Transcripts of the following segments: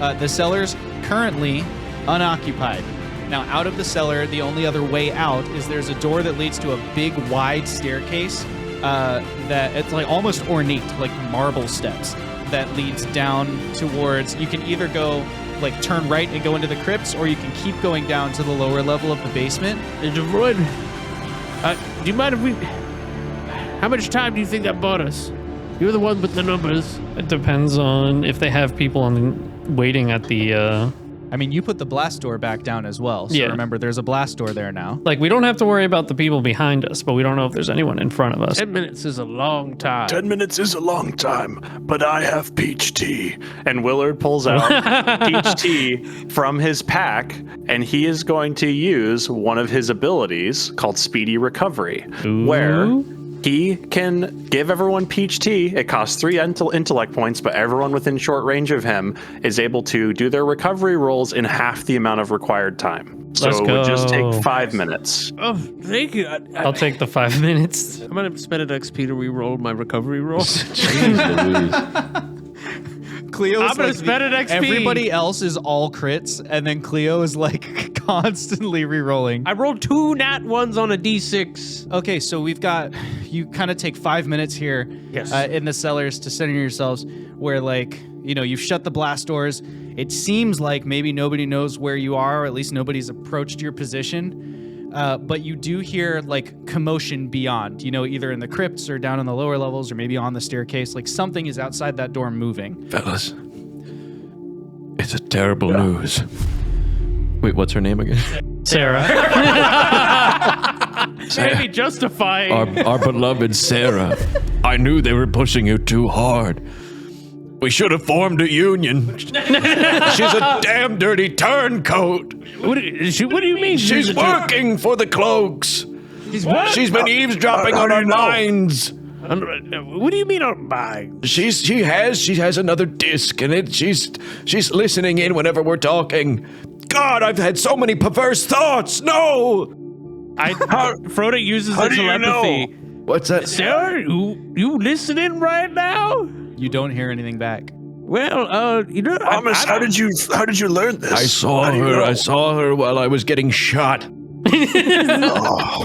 The cellar's currently unoccupied. Now, out of the cellar, the only other way out is there's a door that leads to a big, wide staircase that it's like almost ornate, like marble steps that leads down towards. You can either go like turn right and go into the crypts, or you can keep going down to the lower level of the basement. Davroid, do you mind if we? How much time do you think that bought us? You're the one with the numbers. It depends on if they have people waiting at the. I mean, you put the blast door back down as well. So remember, there's a blast door there now. Like, we don't have to worry about the people behind us, but we don't know if there's anyone in front of us. 10 minutes is a long time. 10 minutes is a long time, but I have peach tea. And Willard pulls out peach tea from his pack, and he is going to use one of his abilities called Speedy Recovery, where he can give everyone peach tea. It costs 3 intellect points, but everyone within short range of him is able to do their recovery rolls in half the amount of required time. So it would just take 5 minutes. Oh, thank you. I'll take the 5 minutes. I'm going to spend an XP to re-roll my recovery roll. Cleo I'm going to spend an XP. Everybody else is all crits, and then Cleo is like constantly re-rolling. I rolled 2 nat 1s on a d6. Okay, so we've got, you kind of take 5 minutes here in the cellars to center yourselves where, like, you know, you've shut the blast doors. It seems like maybe nobody knows where you are, or at least nobody's approached your position. But you do hear, like, commotion beyond, you know, either in the crypts or down in the lower levels or maybe on the staircase. Like, something is outside that door moving. Fellas, it's a terrible news. Wait, what's her name again? Sarah. Maybe justifying. Our beloved Sarah. I knew they were pushing you too hard. We should have formed a union. She's a damn dirty turncoat. What do you mean? She's working for the cloaks. She's been eavesdropping on our minds. What do you mean on mine? She has another disc, and she's listening in whenever we're talking. God, I've had so many perverse thoughts. No. Frode uses the telepathy. What's that? Sarah, you listening right now? You don't hear anything back. Well, you know, Thomas, how did you learn this? I saw her while I was getting shot.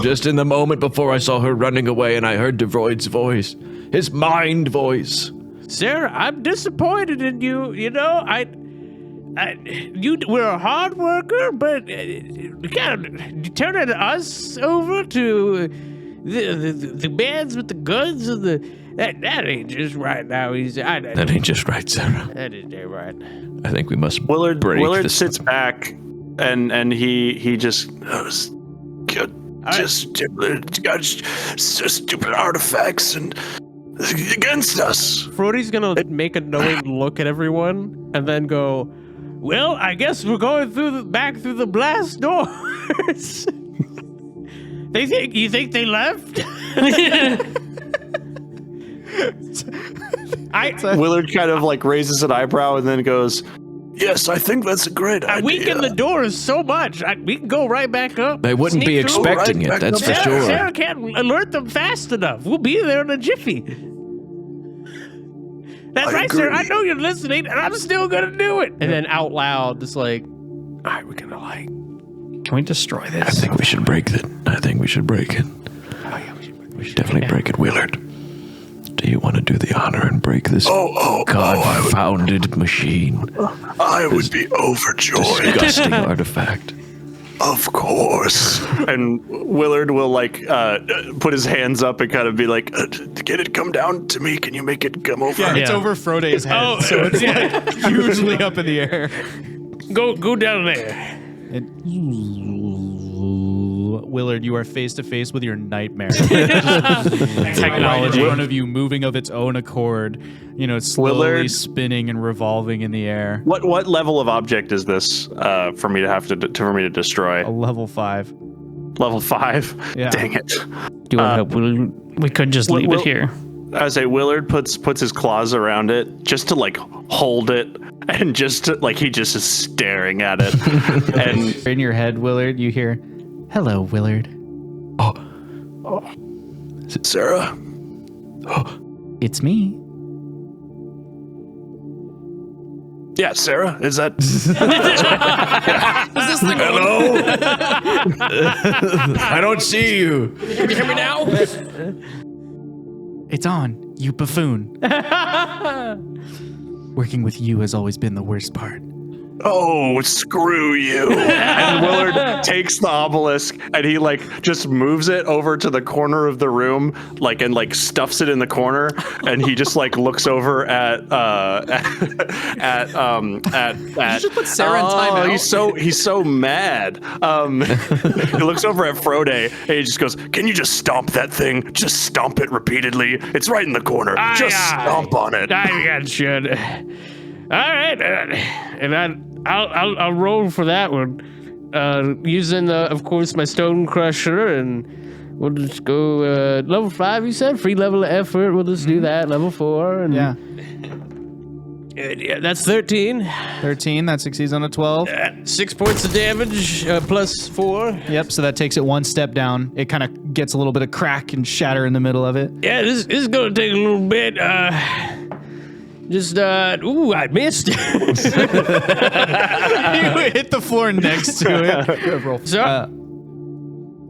Just in the moment before I saw her running away, and I heard Davroid's voice, his mind voice. Sarah, I'm disappointed in you. You know, we're a hard worker, but you can't turn us over to the bands with the guns and that ain't just right now. That ain't just right, Sarah. That ain't right. I think we must Willard break sits back, and he just got stupid artifacts and against us. Frode's gonna make a knowing look at everyone and then go, well, I guess we're going back through the blast doors. You think they left? Willard kind of like raises an eyebrow and then goes, yes, I think that's a great idea. I weaken the doors so much, we can go right back up. They wouldn't be expecting it, that's for sure. Sarah can't alert them fast enough. We'll be there in a jiffy. That's right, Sarah. I know you're listening, and I'm still gonna do it. And then out loud, just like, all right, we're gonna like, can we destroy this? I think we should break it. Oh yeah, we should Definitely break it, Willard. Do you want to do the honor and break this God-founded machine? I would be overjoyed. Disgusting artifact. Of course. And Willard will like put his hands up and kind of be like, "Can it come down to me? Can you make it come over?" Yeah, it's over Frode's head, so it's like hugely up in the air. Go down there. Willard, you are face to face with your nightmare. Technology in front of you, moving of its own accord. You know, slowly Willard, spinning and revolving in the air. What level of object is this for me to destroy? A level 5. Level 5. Yeah. Dang it. Do you want help? We could just leave it here. I say Willard puts his claws around it just to like hold it, and just to, like he just is staring at it. And in your head, Willard, you hear, "Hello, Willard." Oh. Is it Sarah? It's me. Yeah, Sarah, is that? Is this thing Hello? I don't see you. Can you hear me now? It's on, you buffoon. Working with you has always been the worst part. Oh, screw you. And Willard takes the obelisk and he like just moves it over to the corner of the room, like, and like stuffs it in the corner. And he just like looks over at You should put Sarah in timeout. He's so mad. He looks over at Frode and he just goes, "Can you just stomp that thing? Just stomp it repeatedly. It's right in the corner. Just stomp on it." I should. All right, and I'll roll for that one, using of course my stone crusher, and we'll just go level 5. You said free level of effort. We'll just do that. Level 4, and Yeah. That's 13. 13, that succeeds on a 12. 6 points of damage plus 4. Yep, so that takes it one step down. It kind of gets a little bit of crack and shatter in the middle of it. Yeah, this is gonna take a little bit. Ooh, I missed. You hit the floor next to it. So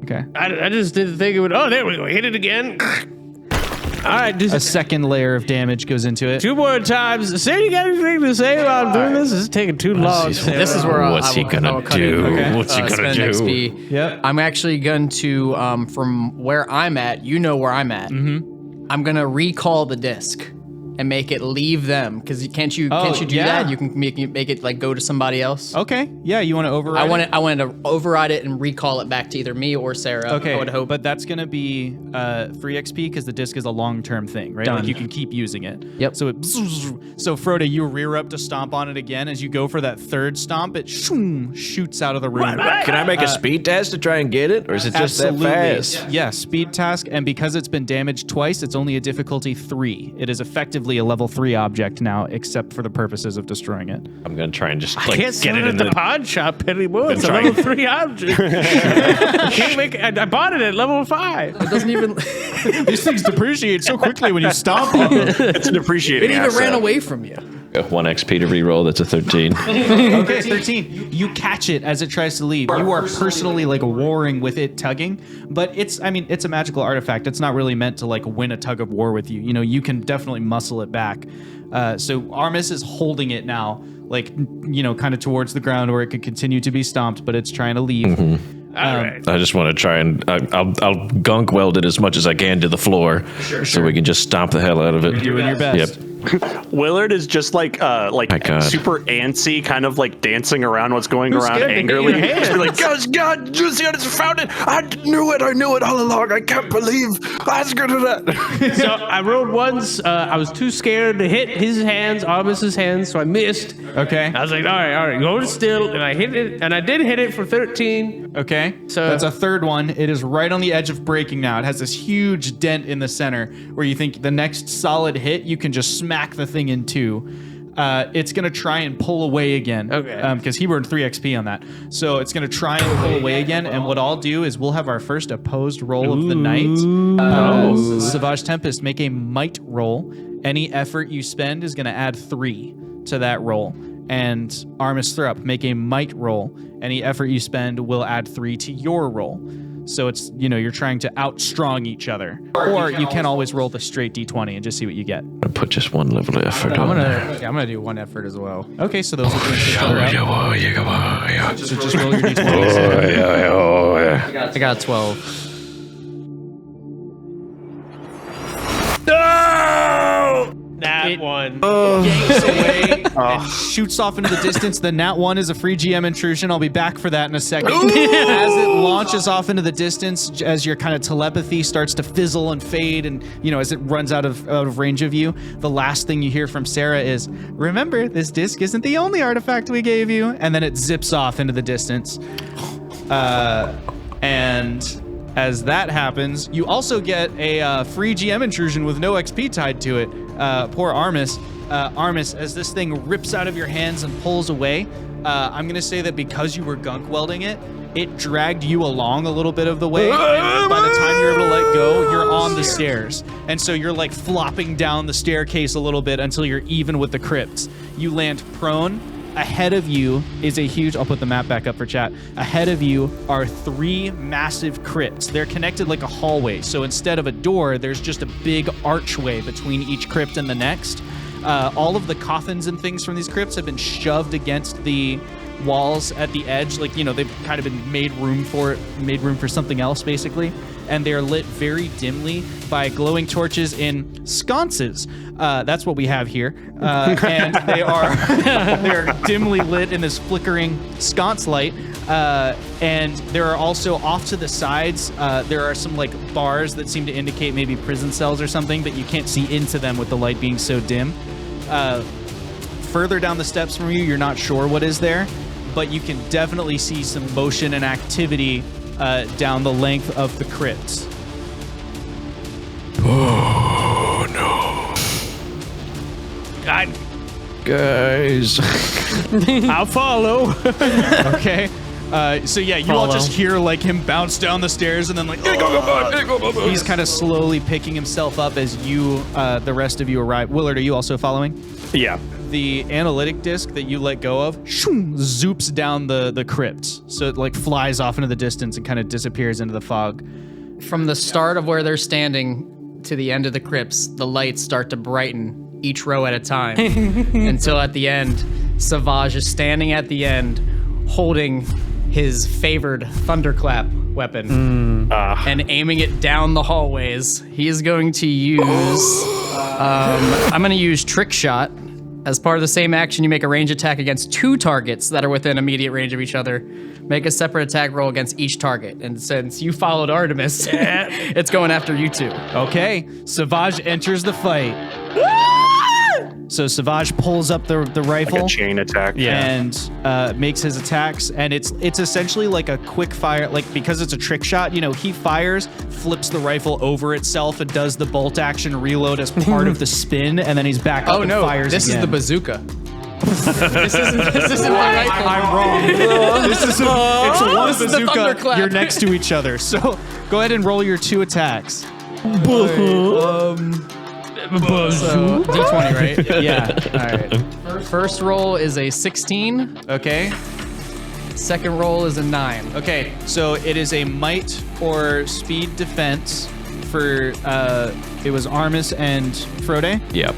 Okay. I just didn't think it would. Oh, there we go. Hit it again. All right, A just second layer of damage goes into it. 2 more times. Sarah, you got anything to say while I'm doing this? This is taking too long. Sarah. This is where What's he gonna do? What's he gonna spend do? XP. Yep. I'm actually going to, from where I'm at, you know where I'm at. I'm gonna recall the disc and make it leave them. Because can't you do yeah. that? You can make it like go to somebody else. Okay, yeah, you want to override it? I wanted to override it and recall it back to either me or Sarah. Okay, I would hope. but that's going to be free XP because the disc is a long-term thing, right? Done. Like you can keep using it. Yep. So Frode, you rear up to stomp on it again. As you go for that third stomp, it shoots out of the room. Can I make a speed test to try and get it, or is it just Absolutely. that fast? Yeah, speed task, and because it's been damaged twice, it's only a difficulty 3. It is effectively a level 3 object now, except for the purposes of destroying it. I'm gonna try and just I like can't get sell it it in at the the. pawn shop anymore. It's a trying- level 3 object. Can't make it. I bought it at level 5. It doesn't even. These things depreciate so quickly when you stomp on them. It's a depreciating It even asset. ran away from you. 1 XP to reroll. That's a 13. Okay, 13. You catch it as it tries to leave. You are personally like warring with it tugging, but it's a magical artifact. It's not really meant to like win a tug of war with you. You know, you can definitely muscle it back. So Armis is holding it now, like, you know, kind of towards the ground where it could continue to be stomped, but it's trying to leave. All right. I just want to try and I'll gunk weld it as much as I can to the floor, so we can just stomp the hell out of it. You're doing your best. Yep. Willard is just like God. super antsy, kind of like dancing around what's going around scared to hit angrily. your hand? Just be like, God, Lucian has found it. I knew it all along. I can't believe I was good at that. So I rolled once. I was too scared to hit his hands, Armis's hands, so I missed. Okay. I was like, all right, hold still, and I hit it, and I did hit it for 13. Okay. So- that's a third one. It is right on the edge of breaking now. It has this huge dent in the center where you think the next solid hit, you can just smack the thing in 2. It's going to try and pull away again. Okay. Because he burned 3 XP on that. So it's going to try and pull away again. And what I'll do is we'll have our first opposed roll of the night. Savage Tempest, make a might roll. Any effort you spend is going to add 3 to that roll. And Armis Thrup, make a might roll. Any effort you spend will add 3 to your roll. So it's, you know, you're trying to outstrong each other. Or you can always roll the straight D20 and just see what you get. I put just 1 level of effort on there. I'm gonna do 1 effort as well. Okay, so those will cancel each other out. Yeah. So just roll your D20. I got 12. That one. Yanks away and shoots off into the distance. The nat 1 is a free GM intrusion. I'll be back for that in a second. As it launches off into the distance, as your kind of telepathy starts to fizzle and fade, and you know, as it runs out of range of you, the last thing you hear from Sarah is, "Remember, this disc isn't the only artifact we gave you." And then it zips off into the distance. And as that happens, you also get a free GM intrusion with no XP tied to it. Poor Armis. Armis, as this thing rips out of your hands and pulls away, I'm going to say that because you were gunk welding it, it dragged you along a little bit of the way, and by the time you're able to let go, you're on the stairs. And so you're like flopping down the staircase a little bit until you're even with the crypts. You land prone. Ahead of you is a huge, I'll put the map back up for chat. Ahead of you are 3 massive crypts. They're connected like a hallway. So instead of a door, there's just a big archway between each crypt and the next. All of the coffins and things from these crypts have been shoved against the walls at the edge. Like, you know, they've kind of been made room for something else, basically. And they're lit very dimly by glowing torches in sconces. That's what we have here. And they're dimly lit in this flickering sconce light. And there are also off to the sides, there are some like bars that seem to indicate maybe prison cells or something, but you can't see into them with the light being so dim. Further down the steps from you, you're not sure what is there, but you can definitely see some motion and activity down the length of the crypts. Oh no. Guys. I'll follow. Okay. So yeah, you all just hear like him bounce down the stairs and then like he's kind of slowly picking himself up as you, the rest of you arrive. Willard, are you also following? Yeah. The analytic disc that you let go of zoops down the crypt. So it like flies off into the distance and kind of disappears into the fog. From the start of where they're standing to the end of the crypts, the lights start to brighten each row at a time until at the end, Savage is standing at the end holding his favored thunderclap weapon and aiming it down the hallways. He is going to use... I'm going to use Trick Shot. As part of the same action, you make a range attack against 2 targets that are within immediate range of each other. Make a separate attack roll against each target. And since you followed Artemis, it's going after you 2. Okay, Savage enters the fight. So Savage pulls up the rifle. Like a chain attack. And makes his attacks. And it's essentially like a quick fire, like because it's a trick shot, you know, he fires, flips the rifle over itself and does the bolt action reload as part of the spin, and then he's back up and fires this again. is the bazooka. this isn't the rifle. I'm wrong. It's one This is the bazooka. thunderclap. You're next to each other. So go ahead and roll your 2 attacks. So, D20, right? Yeah. All right. First roll is a 16. Okay. Second roll is a 9. Okay. So it is a might or speed defense for it was Armis and Frode. Yep.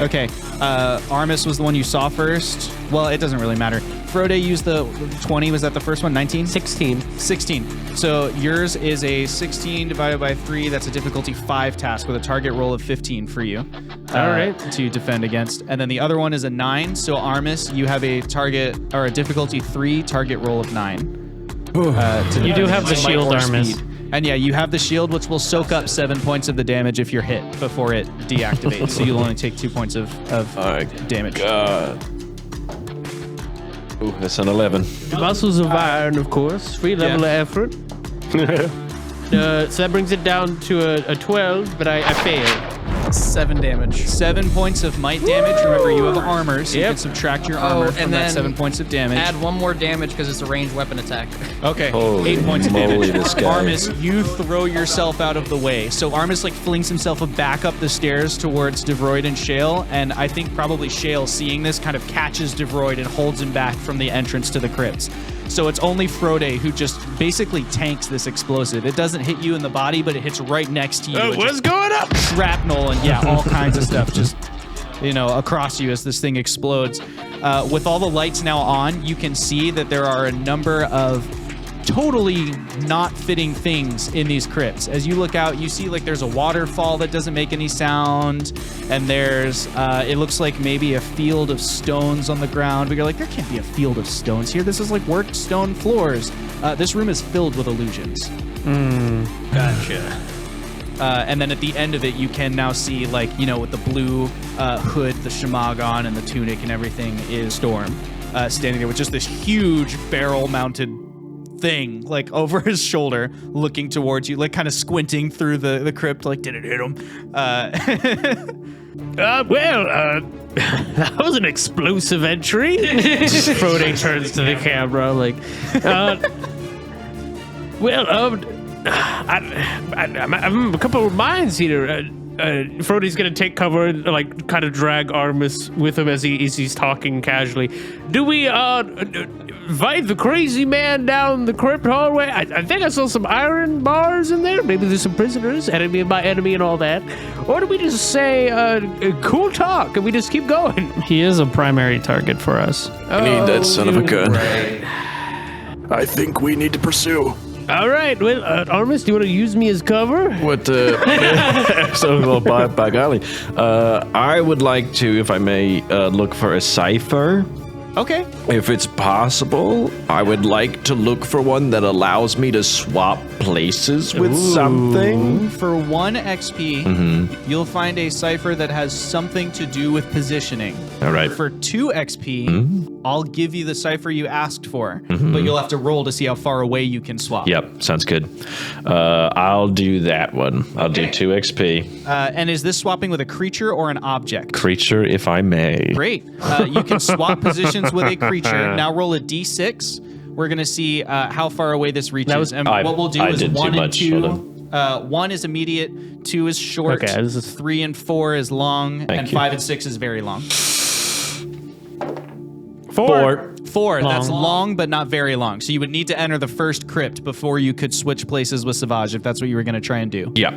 Okay. Armis was the one you saw first. Well, it doesn't really matter. Frode used the 20. Was that the first one? 19? 16. 16. So yours is a 16 divided by 3. That's a difficulty 5 task with a target roll of 15 for you. All right. To defend against. And then the other one is a 9. So Armis, you have a target or a difficulty 3 target roll of 9. You do have the shield, Armis. And yeah, you have the shield, which will soak up 7 points of the damage if you're hit before it deactivates. So you'll only take 2 points of damage. Ooh, that's an 11. Muscles of iron, of course. Free level of effort. So that brings it down to a 12, but I failed. 7 damage. 7 points of might damage. Remember, you have armor, so you can subtract your armor from and that then 7 points of damage. Add 1 more damage because it's a ranged weapon attack. Okay, Holy 8 points of moly, damage. this guy. Armis, you throw yourself out of the way. So Armis like flings himself back up the stairs towards Davroid and Shale, and I think probably Shale, seeing this, kind of catches Davroid and holds him back from the entrance to the crypts. So it's only Frode who just basically tanks this explosive. It doesn't hit you in the body, but it hits right next to you. What's going up? Shrapnel and yeah, all kinds of stuff just, you know, across you as this thing explodes. With all the lights now on, you can see that there are a number of totally not fitting things in these crypts. As you look out, you see like there's a waterfall that doesn't make any sound, and there's it looks like maybe a field of stones on the ground, but you're like, there can't be a field of stones here. This is like worked stone floors. This room is filled with illusions. Gotcha. And then at the end of it, you can now see, like, you know, with the blue hood, the shamag on, and the tunic and everything is Storm standing there with just this huge barrel-mounted thing, like, over his shoulder, looking towards you, like, kind of squinting through the crypt, like, did it hit him? That was an explosive entry. Frode turns to the camera, like, Well, I'm a couple of minds here. Frode's gonna take cover and like kind of drag Armus with him as he's talking casually. Do we invite the crazy man down the crypt hallway? I think I saw some iron bars in there. Maybe there's some prisoners, enemy of my enemy and all that. Or do we just say cool talk and we just keep going? He is a primary target for us. I need that son of a gun. I think we need to pursue. All right, well, Armus, do you want to use me as cover? What? So, well, by golly, I would like to, if I may, look for a cipher. Okay. If it's possible, I would like to look for one that allows me to swap places with something. For 1 XP, you'll find a cipher that has something to do with positioning. All right. For 2 XP, I'll give you the cipher you asked for, but you'll have to roll to see how far away you can swap. Yep, sounds good. I'll do that one. I'll do 2 XP. And is this swapping with a creature or an object? Creature, if I may. Great. You can swap positions with a creature. Now roll a d6. We're going to see how far away this reaches. And what we'll do is 1 and 2. 1 is immediate, 2 is short, Okay, this is 3 and 4 is long, and you. 5 and 6 is very long. 4. 4, that's long, but not very long. So you would need to enter the first crypt before you could switch places with Savage, if that's what you were going to try and do. Yeah.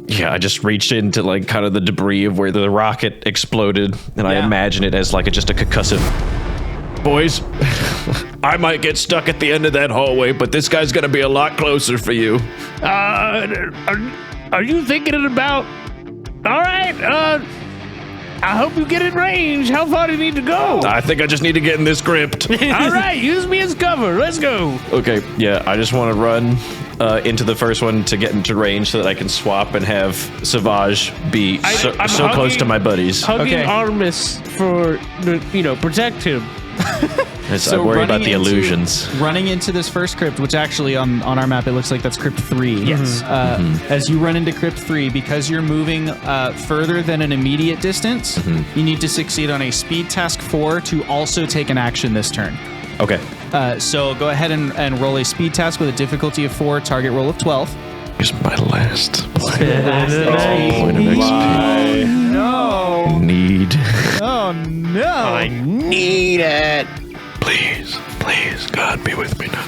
Yeah, I just reached into like kind of the debris of where the rocket exploded, and I imagine it as like just a concussive. Boys, I might get stuck at the end of that hallway, but this guy's gonna be a lot closer for you. Are you thinking about? All right. I hope you get in range. How far do you need to go? I think I just need to get in this crypt. All right, use me as cover. Let's go. Okay, yeah, I just want to run into the first one to get into range so that I can swap and have Savage be so close to my buddies. Hugging Okay. Armus for protect him. I worry about the illusions. Running into this first crypt, which actually on our map, it looks like that's crypt 3. Yes. As you run into crypt 3, because you're moving further than an immediate distance, you need to succeed on a speed task 4 to also take an action this turn. Okay. So go ahead and roll a speed task with a difficulty of 4, target roll of 12. Here's my last point of XP. No. Need. Oh, no. Need it. Please, God be with me now.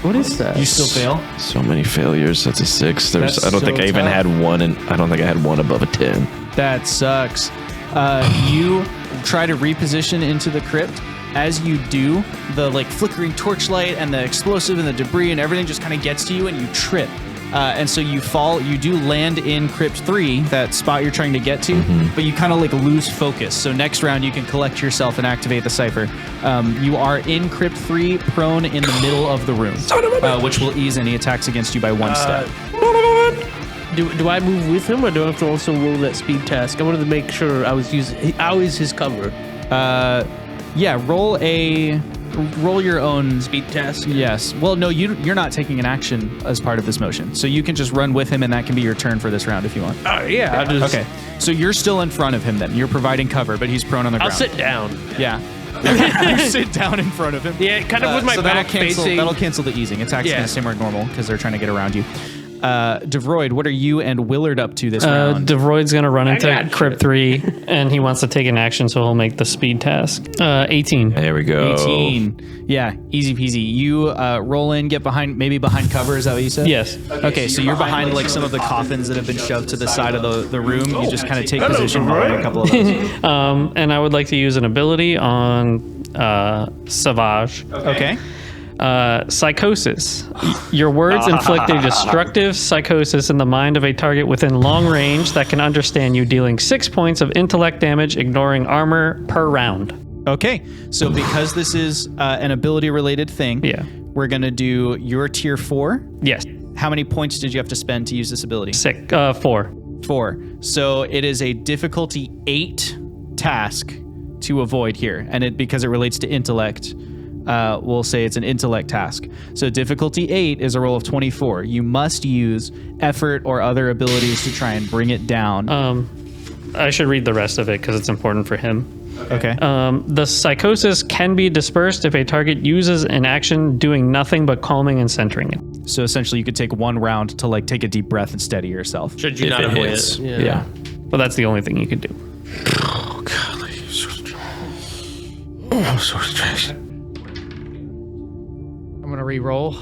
What is that? You still fail? So many failures. That's a 6. That's I don't think so I even tough. had one, and I don't think I had one above a 10. That sucks. You try to reposition into the crypt. As you do, the like flickering torchlight and the explosive and the debris and everything just kind of gets to you, and you trip. And so you fall. You do land in crypt 3, that spot you're trying to get to, but you kind of like lose focus. So next round you can collect yourself and activate the cipher. You are in crypt 3, prone in the middle of the room, which will ease any attacks against you by 1 step. Do I move with him, or do I have to also roll that speed task? I wanted to make sure I was his cover. Yeah, roll your own Speed task. Yes. Well, no, you're not taking an action as part of this motion, so you can just run with him, and that can be your turn for this round if you want. Yeah. Okay. So you're still in front of him then. You're providing cover, but he's prone on the ground. I'll sit down. Yeah. You sit down in front of him. Yeah, kind of with my so back facing. That'll cancel the easing. Attacks against him are normal because they're trying to get around you. Davroid, what are you and Willard up to this round? Davroid's gonna run into got Crypt 3, and he wants to take an action, so he'll make the speed task. 18. There we go. 18. Yeah, easy peasy. You roll in, get behind cover. Is that what you said? Yes. Okay, so you're behind like some of the coffins that have been shoved to the side of the room. You just kind of take position behind a couple of those. And I would like to use an ability on Savage. Okay. Psychosis. Your words inflict a destructive psychosis in the mind of a target within long range that can understand you, dealing 6 points of intellect damage, ignoring armor per round. Okay, so because this is an ability-related thing, we're going to do your tier 4. Yes. How many points did you have to spend to use this ability? 4. 4. So it is a difficulty 8 task to avoid here, and because it relates to intellect, we'll say it's an intellect task. So difficulty 8 is a roll of 24. You must use effort or other abilities to try and bring it down. I should read the rest of it because it's important for him. Okay. The psychosis can be dispersed if a target uses an action doing nothing but calming and centering it. So essentially, you could take 1 round to like take a deep breath and steady yourself. Should you If not it avoid hits. it? Yeah. But that's the only thing you could do. Oh, God. I'm so stressed. I'm gonna re-roll.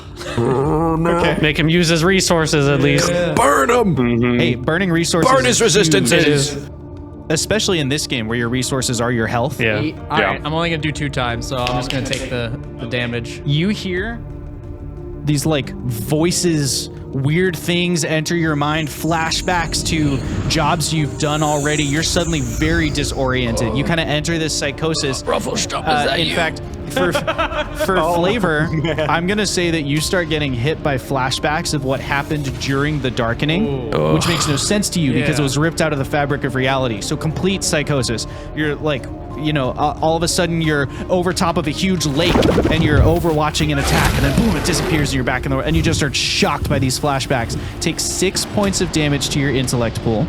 Make him use his resources at least. Burn him! Hey, burning resources. Burn his resistances! Especially in this game where your resources are your health. Yeah. All right, I'm only gonna do 2 times, so I'm just gonna take the damage. You hear these like voices, weird things enter your mind, flashbacks to jobs you've done already. You're suddenly very disoriented. You kind of enter this psychosis. In fact, for flavor, I'm gonna say that you start getting hit by flashbacks of what happened during the darkening, which makes no sense to you because it was ripped out of the fabric of reality. So complete psychosis. You're like, all of a sudden you're over top of a huge lake and you're overwatching an attack, and then boom, it disappears and you're back in the and you just start shocked by these flashbacks. Take 6 points of damage to your intellect pool.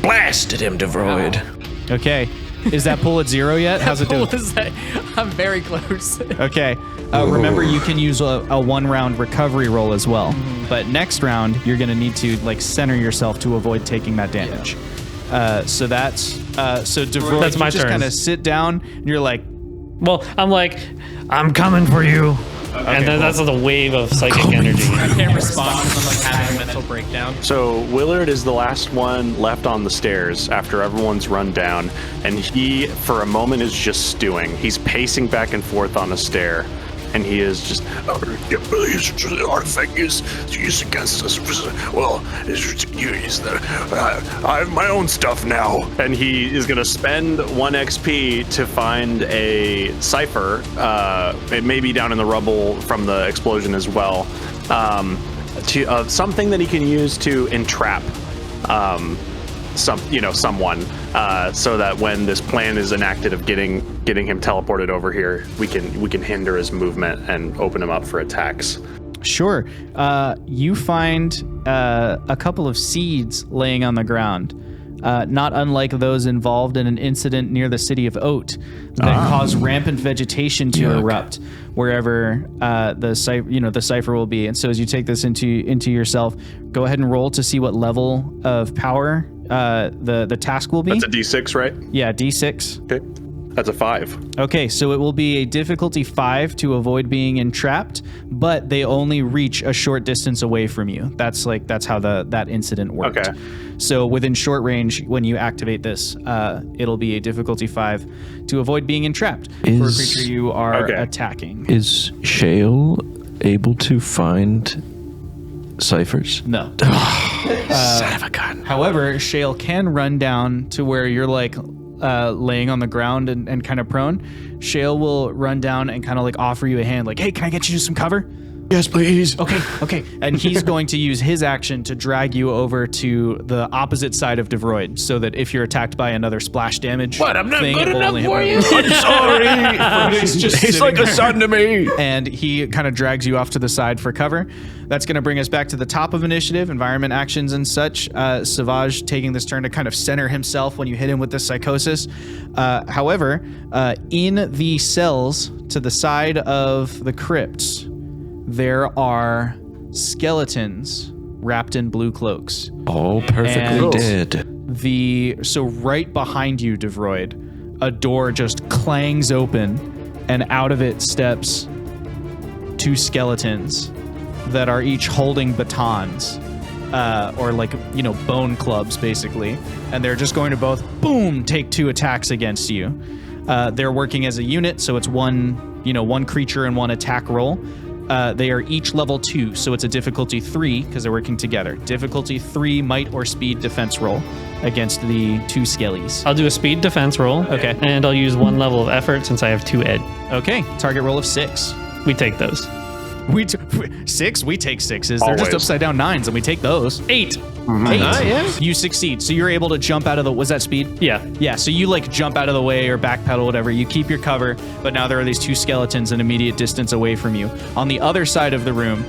Blasted him, Davroid. Okay. Is that pool at 0 yet? How's it doing? What is that? I'm very close. Okay. Remember, you can use a 1-round recovery roll as well. But next round, you're going to need to like center yourself to avoid taking that damage. So that's so Davroid, That's my you just turn. kind of sit down and you're like, Well, I'm like, I'm coming for you. And then that's the wave of psychic energy. I can't respond because I'm like having a mental breakdown. So Willard is the last one left on the stairs after everyone's run down, and he, for a moment, is just stewing. He's pacing back and forth on a stair, and he is just, the artifact is used against us. Well, I have my own stuff now. And he is going to spend 1 XP to find a cipher. It may be down in the rubble from the explosion as well. To something that he can use to entrap someone, so that when this plan is enacted of getting him teleported over here, we can hinder his movement and open him up for attacks. sure. You find a couple of seeds laying on the ground. Not unlike those involved in an incident near the city of Oat that caused rampant vegetation to erupt wherever the cipher will be. And so as you take this into yourself, go ahead and roll to see what level of power the task will be. That's a D6, right? Yeah, D6. Okay. That's a 5. Okay, so it will be a difficulty 5 to avoid being entrapped, but they only reach a short distance away from you. That's how that incident worked. Okay. So within short range, when you activate this, it'll be a difficulty 5 to avoid being entrapped for a creature you are attacking. Is Shale able to find ciphers? No. Son of a gun. However, Shale can run down to where you're like laying on the ground and kind of prone. Shale will run down and kind of like offer you a hand, like, hey, can I get you some cover? Yes, please. Okay. And he's going to use his action to drag you over to the opposite side of Davroid, so that if you're attacked by another splash damage I'm not thing, good it will enough only hit for one you. of you. I'm sorry. He's like a son to me. And he kind of drags you off to the side for cover. That's going to bring us back to the top of initiative, environment actions and such. Savage taking this turn to kind of center himself when you hit him with this psychosis. However, in the cells to the side of the crypts, there are skeletons wrapped in blue cloaks. All perfectly And- dead. So right behind you, Davroid, a door just clangs open, and out of it steps 2 skeletons that are each holding batons, or like, bone clubs, basically. And they're just going to both, boom, take 2 attacks against you. They're working as a unit, so it's one creature and 1 attack roll. They are each level 2, so it's a difficulty 3 because they're working together. Difficulty 3 might or speed defense roll against the 2 skellies. I'll do a speed defense roll. Okay. And I'll use 1 level of effort since I have 2 ed. Okay, target roll of 6. We take those. 6? We take 6s. They're just Always. upside down 9s, and we take those. 8. 8. yeah. You succeed. So you're able to jump out of the. Was that speed? Yeah. Yeah. So you like jump out of the way or backpedal, whatever. You keep your cover, but now there are these 2 skeletons an immediate distance away from you. On the other side of the room,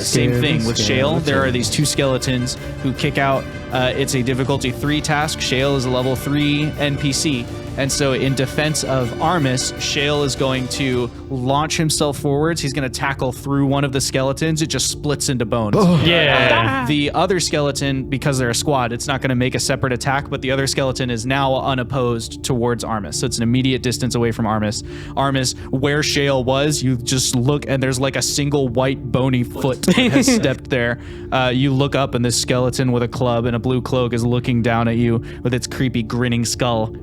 same thing with Shale. There are these 2 skeletons who kick out. It's a difficulty 3 task. Shale is a level 3 NPC. And so in defense of Armis, Shale is going to launch himself forwards. He's going to tackle through one of the skeletons. It just splits into bones. Yeah. The other skeleton, because they're a squad, it's not going to make a separate attack, but the other skeleton is now unopposed towards Armis. So it's an immediate distance away from Armis. Armis, where Shale was, you just look and there's like a single white bony foot that has stepped there. You look up and this skeleton with a club and a blue cloak is looking down at you with its creepy grinning skull.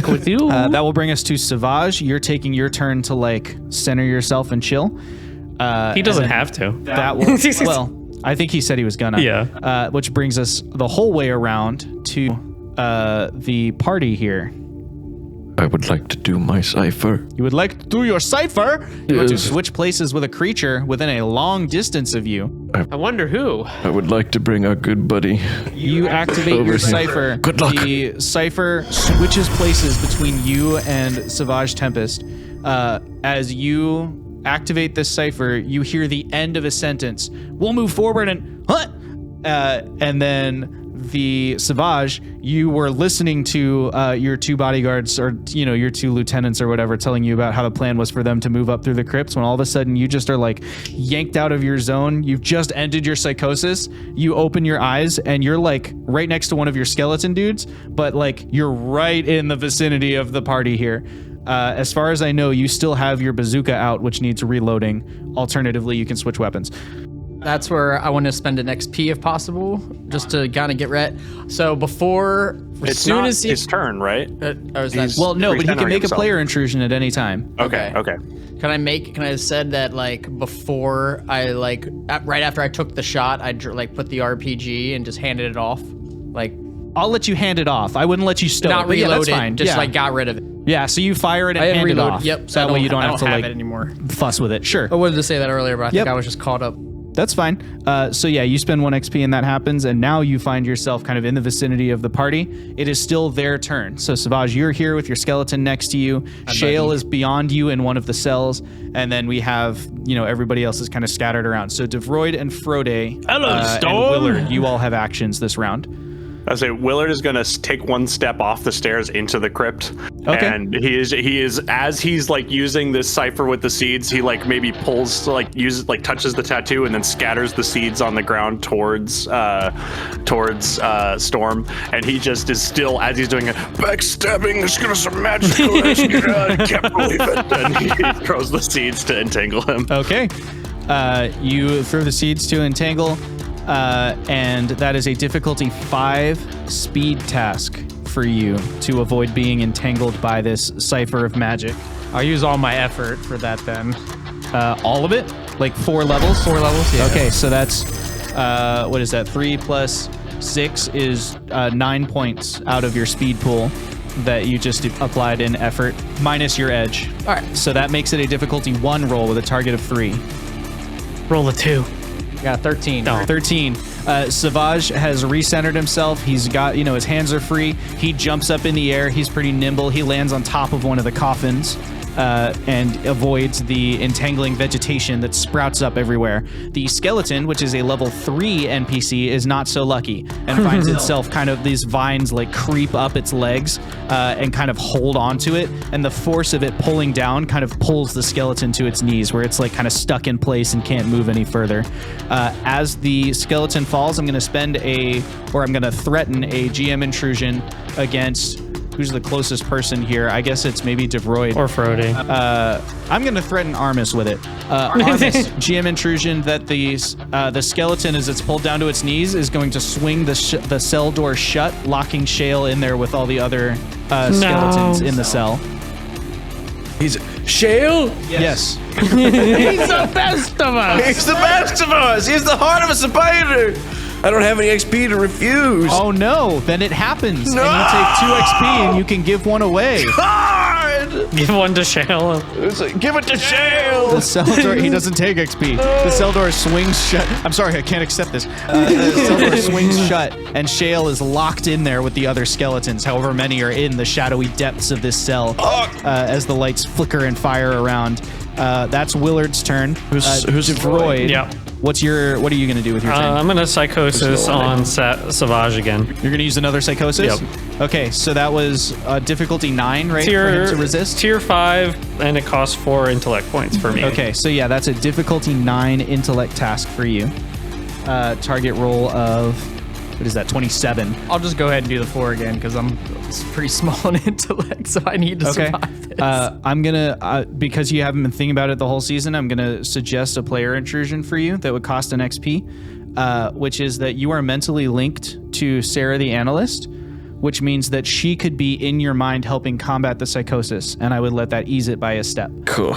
With you. That will bring us to Savage. You're taking your turn to like center yourself and chill. He doesn't have to. That will. Well, I think he said he was gonna. Yeah. Which brings us the whole way around to the party here. I would like to do my cipher. You would like to do your cipher? You want to Yes. switch places with a creature within a long distance of you. I wonder who. I would like to bring our good buddy. You activate Over your here. cipher. Good luck. The cipher switches places between you and Savage Tempest. As you activate this cipher, you hear the end of a sentence. We'll move forward and and then the Savage, you were listening to your 2 bodyguards or your 2 lieutenants or whatever telling you about how the plan was for them to move up through the crypts, when all of a sudden you just are like yanked out of your zone. You've just ended your psychosis. You open your eyes and you're like right next to one of your skeleton dudes, but like you're right in the vicinity of the party here. As far as I know, you still have your bazooka out, which needs reloading. Alternatively, you can switch weapons. That's where I want to spend an XP if possible, just to kind of get red. So before, It's not his turn, right? Well, no, but he can regenerate make himself. a player intrusion at any time. Okay. Can I said that like before I like right after I took the shot, I like put the RPG and just handed it off, like I'll let you hand it off. I wouldn't let you stow not it. But yeah, reload that's it, fine. just Yeah. like got rid of it. Yeah, so you fire it and I didn't hand it reload. off. Yep. So that way you don't have to have like it anymore. fuss with it. Sure. I wanted to say that earlier, but I think Yep. I was just caught up. That's fine. So yeah, you spend 1 XP and that happens, and now you find yourself kind of in the vicinity of the party. It is still their turn. So Savage, you're here with your skeleton next to you. Shale is beyond you in one of the cells, and then we have, everybody else is kind of scattered around. So Davroid and Frode Hello, and Storm. Willard, you all have actions this round. I say Willard is going to take 1 step off the stairs into the crypt, Okay. and he is as he's like using this cipher with the seeds, he like maybe pulls touches the tattoo and then scatters the seeds on the ground towards Storm, and he just is still, as he's doing it, backstabbing. There's gonna some magical. I can't believe it. And he throws the seeds to entangle him. Okay. You throw the seeds to entangle, and that is a difficulty 5 speed task for you to avoid being entangled by this cipher of magic. I'll use all my effort for that then. All of it? Like 4 levels? 4 levels. Yeah. Okay, so that's, what is that? 3 plus 6 is 9 points out of your speed pool that you just applied in effort, minus your edge. All right. So that makes it a difficulty 1 roll with a target of 3. Roll a 2. Yeah, 13. No. 13. Savage has recentered himself. He's got, his hands are free. He jumps up in the air. He's pretty nimble. He lands on top of one of the coffins and avoids the entangling vegetation that sprouts up everywhere. The skeleton, which is a level 3 NPC, is not so lucky and finds itself kind of these vines like creep up its legs and kind of hold onto it. And the force of it pulling down kind of pulls the skeleton to its knees, where it's like kind of stuck in place and can't move any further. As the skeleton falls, I'm going to threaten a GM intrusion against who's the closest person here. I guess it's maybe Davroid. Or Frode. I'm going to threaten Armis with it. Armis, GM intrusion that the skeleton, as it's pulled down to its knees, is going to swing the cell door shut, locking Shale in there with all the other skeletons in the cell. He's Shale? Yes. He's the best of us. He's the best of us. He's the heart of a spider. I don't have any XP to refuse. Oh no, then it happens. No! And you take 2 XP and you can give 1 away. Hard! Give one to Shale. Give it to Shale. The cell door, he doesn't take XP. The cell door swings shut. I'm sorry, I can't accept this. The cell door swings shut, and Shale is locked in there with the other skeletons, however many are in the shadowy depths of this cell, as the lights flicker and fire around. That's Willard's turn. Who's Davroid? Yeah. What are you going to do with your turn? I'm gonna psychosis on Savage again. You're going to use another psychosis? Yep. Okay, so that was difficulty 9, right? For him to resist? Tier 5, and it costs 4 intellect points for me. Okay, so yeah, that's a difficulty 9 intellect task for you. Target roll of, what is that, 27. I'll just go ahead and do the 4 again because I'm pretty small in intellect, so I need to survive this. I'm gonna, because you haven't been thinking about it the whole season, I'm gonna suggest a player intrusion for you that would cost an XP, which is that you are mentally linked to Sarah the analyst, which means that she could be in your mind helping combat the psychosis, and I would let that ease it by a step. Cool.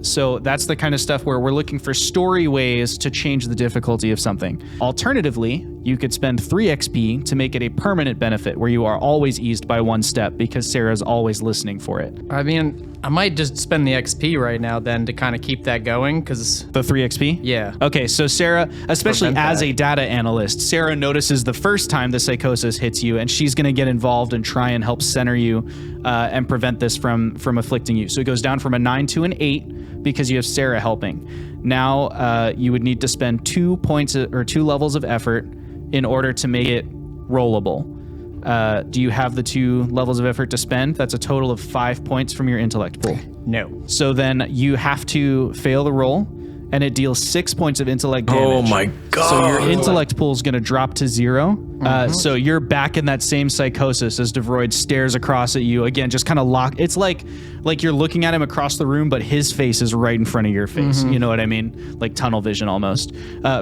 So that's the kind of stuff where we're looking for story ways to change the difficulty of something. Alternatively, you could spend 3 XP to make it a permanent benefit where you are always eased by 1 step because Sarah's always listening for it. I mean, I might just spend the XP right now then to kind of keep that going because, The 3 XP? yeah. Okay, so Sarah, especially Prevent as that. a data analyst, Sarah notices the first time the psychosis hits you, and she's going to get involved and try and help center you and prevent this from afflicting you. So it goes down from a 9 to an 8 because you have Sarah helping. Now you would need to spend 2 points or 2 levels of effort in order to make it rollable. Do you have the 2 levels of effort to spend? That's a total of 5 points from your intellect pool. No. So then you have to fail the roll, and it deals 6 points of intellect damage. Oh my god. So your intellect pool is going to drop to 0. So you're back in that same psychosis as Davroid stares across at you again, just kind of locked. It's like you're looking at him across the room, but his face is right in front of your face. You know what I mean? Like tunnel vision almost.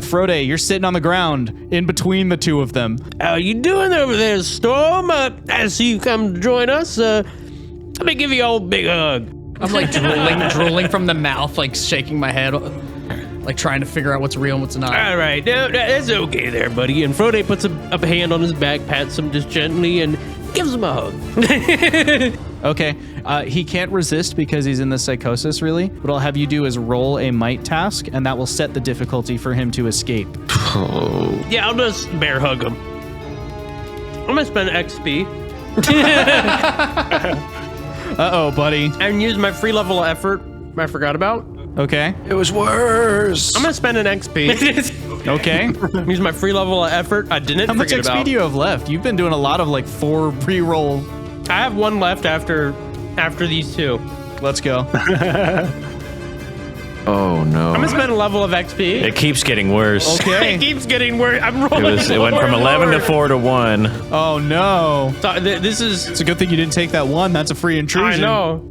Frode, you're sitting on the ground in between the 2 of them. How you doing over there, Storm? I see you come to join us. Let me give you all a big hug. I'm like drooling from the mouth, like shaking my head, like trying to figure out what's real and what's not. All right, no, that's okay there, buddy. And Frode puts a hand on his back, pats him just gently, and gives him a hug. Okay. He can't resist because he's in the psychosis, really. What I'll have you do is roll a might task, and that will set the difficulty for him to escape. Yeah, I'll just bear hug him. I'm gonna spend XP Uh-oh, buddy. and use my free level of effort I forgot about. Okay. It was worse. I'm gonna spend an XP. Okay. Use my free level of effort I didn't How much forget XP about. do you have left? You've been doing a lot of like 4 pre-roll. I have 1 left after these 2. Let's go. Oh no. I'm gonna spend a level of XP. It keeps getting worse. Okay. It keeps getting worse. I'm rolling. It went from 11 to 4 to 1. Oh no. So, this is. It's a good thing you didn't take that 1. That's a free I intrusion. know.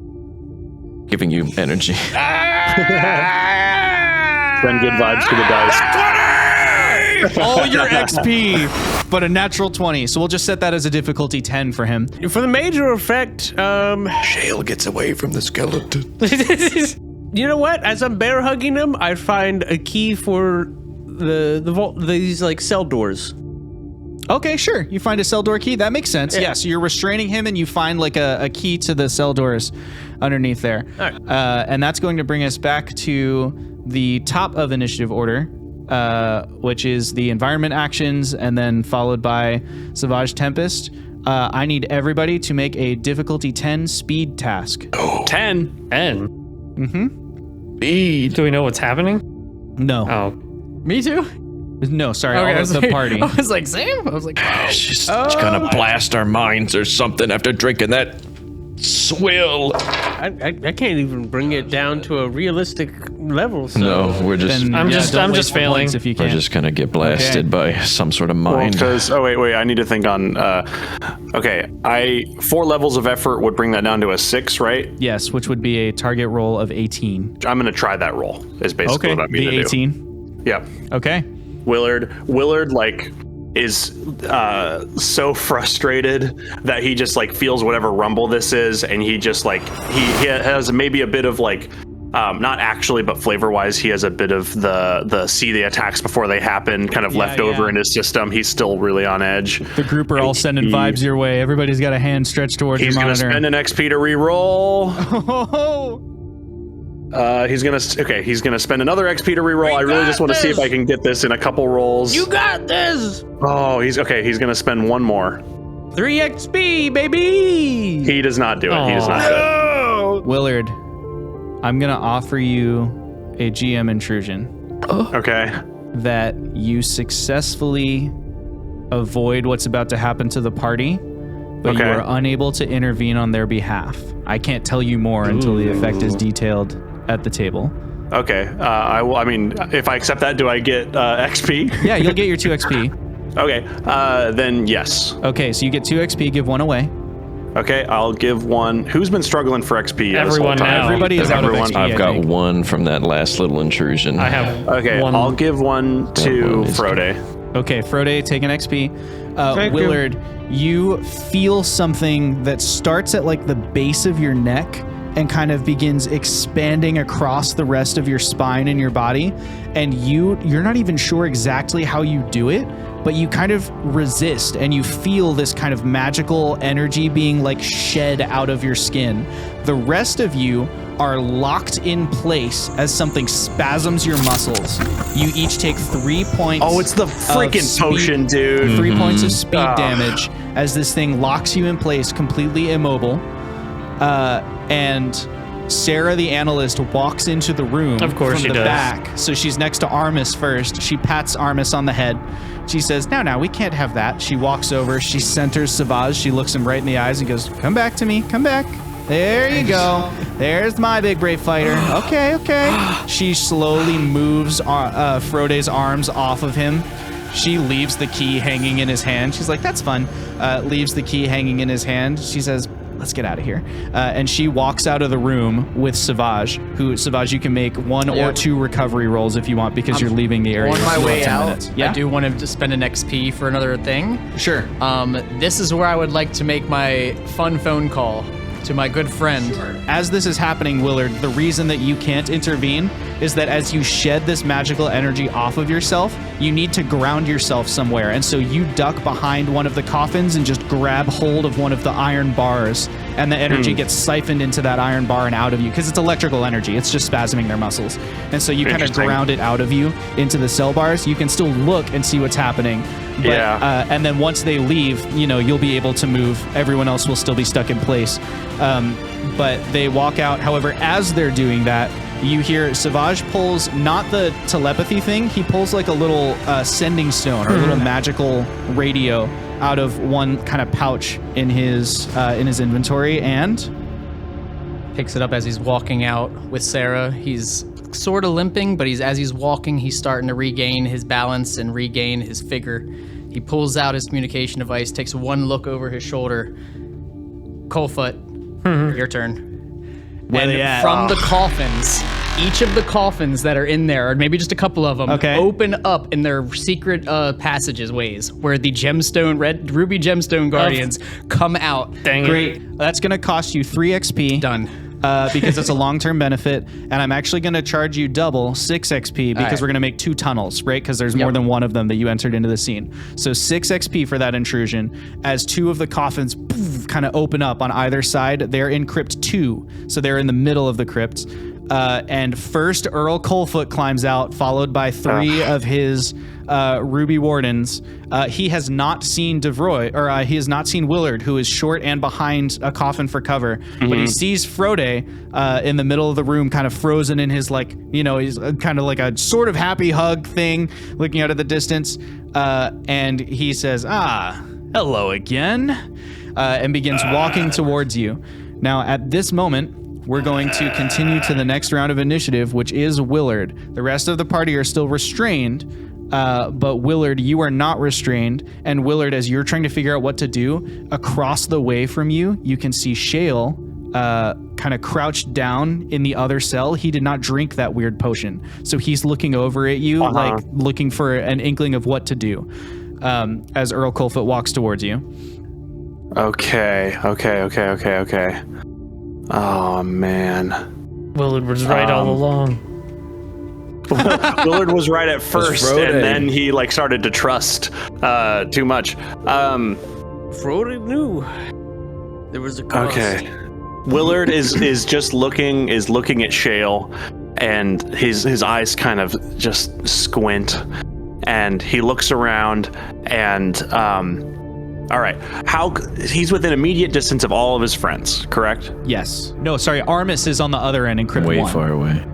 Giving you energy. Send good vibes to the dice. All your XP, but a natural 20. So we'll just set that as a difficulty 10 for him. For the major effect, Shale gets away from the skeleton. you know what? As I'm bear hugging him, I find a key for the vault, these like cell doors. Okay, sure. You find a cell door key. That makes sense. Yeah, so you're restraining him and you find like a key to the cell doors underneath there. All right. And that's going to bring us back to the top of initiative order, which is the environment actions and then followed by Savage Tempest. I need everybody to make a difficulty 10 speed task. 10. And Speed. do we know what's happening? No. Oh, Me too? No, sorry. Okay, I all was of the like- party. I was like, Sam? I was like, She's gonna blast our minds or something after drinking that swill. I can't even bring it down to a realistic level. So. No, we're just Then, I'm yeah, just- don't I'm waste just the failing. points if you we're can. just gonna get blasted by some sort of mind. Because wait, I need to think on. Okay, 4 levels of effort would bring that down to a 6, right? Yes, which would be a target roll of 18. I'm gonna try that roll. Is basically Okay, what I mean the to 18. do. Yep. Okay. Willard like is so frustrated that he just like feels whatever rumble this is, and he just like he has maybe a bit of like Not actually, but flavor-wise, he has a bit of the see the attacks before they happen kind of left over in his system. He's still really on edge. The group are all sending vibes your way. Everybody's got a hand stretched towards your monitor. He's going to spend an XP to re-roll. He's gonna spend another XP to reroll. I really just want to see if I can get this in a couple rolls. You got this. Oh, he's gonna spend one more. 3 XP, baby. He does not do it. He does not do it. Willard, I'm gonna offer you a GM intrusion. Okay. That you successfully avoid what's about to happen to the party, but you are unable to intervene on their behalf. I can't tell you more until the effect is detailed at the table. Okay. I mean, if I accept that, do I get XP? Yeah, you'll get your 2 XP. Okay. Then yes. Okay, so you get 2 XP, give 1 away. Okay, I'll give 1. Who's been struggling for XP? Everyone now. Everybody is out of XP. I've got 1 from that last little intrusion. I have one. I'll give 1 to Frode. Okay, Frode, take an XP. Willard, you feel something that starts at like the base of your neck and kind of begins expanding across the rest of your spine and your body. And you're not even sure exactly how you do it, but you kind of resist and you feel this kind of magical energy being like shed out of your skin. The rest of you are locked in place as something spasms your muscles. You each take 3 points. Oh, it's the freaking potion, dude. 3 points of speed damage as this thing locks you in place, completely immobile. And Sarah, the analyst, walks into the room Of course from she the does. back. So she's next to Armis first. She pats Armis on the head. She says, no, we can't have that. She walks over. She centers Savage. She looks him right in the eyes and goes, come back to me. Come back. There you go. There's my big brave fighter. Okay. She slowly moves Frode's arms off of him. She leaves the key hanging in his hand. She's like, that's fun. Leaves the key hanging in his hand. She says, let's get out of here. And she walks out of the room with Savage, Savage, you can make 1 or 2 recovery rolls if you want because you're leaving the area. On my You way have 10 out, minutes. Yeah, I do want to spend an XP for another thing. Sure. This is where I would like to make my fun phone call to my good friend. As this is happening, Willard, the reason that you can't intervene is that as you shed this magical energy off of yourself, you need to ground yourself somewhere. And so you duck behind one of the coffins and just grab hold of one of the iron bars, and the energy gets siphoned into that iron bar and out of you because it's electrical energy. It's just spasming their muscles. And so you kind of ground it out of you into the cell bars. You can still look and see what's happening. But, and then once they leave, you'll be able to move. Everyone else will still be stuck in place. But they walk out. However, as they're doing that, you hear Savage pulls not the telepathy thing. He pulls like a little sending stone or a little magical radio out of one kind of pouch in his inventory and Picks it up as he's walking out with Sarah. He's sort of limping, but as he's walking, he's starting to regain his balance and regain his figure. He pulls out his communication device, takes one look over his shoulder. Coldfoot, your turn. Where and they at? from the coffins, each of the coffins that are in there, or maybe just a couple of them, open up in their secret passageways where the ruby gemstone guardians come out. Dang Great. it. That's going to cost you 3 XP. Done. Because it's a long-term benefit, and I'm actually going to charge you double 6 XP because we're going to make 2 tunnels, right? Because there's more than one of them that you entered into the scene. So 6 XP for that intrusion as 2 of the coffins kind of open up on either side. They're in crypt 2, so they're in the middle of the crypt. And first, Earl Coldfoot climbs out, followed by 3 of his Ruby Wardens. He has not seen Davroid, or he has not seen Willard, who is short and behind a coffin for cover. But he sees Frode in the middle of the room, kind of frozen in his, he's kind of like a sort of happy hug thing, looking out at the distance. And he says, hello again, and begins walking towards you. Now, at this moment, we're going to continue to the next round of initiative, which is Willard. The rest of the party are still restrained, but Willard, you are not restrained. And Willard, as you're trying to figure out what to do, across the way from you, you can see Shale kind of crouched down in the other cell. He did not drink that weird potion. So he's looking over at you, like looking for an inkling of what to do, as Earl Coldfoot walks towards you. Okay. Oh, man. Willard was right all along. Willard was right at first, Frode. and then he like started to trust too much. Frode knew there was a cost. Okay. Willard is just looking at Shale, and his eyes kind of just squint, and he looks around, and all right, he's within immediate distance of all of his friends, correct? Yes. No, sorry. Armis is on the other end in Crypt Way 1. far away.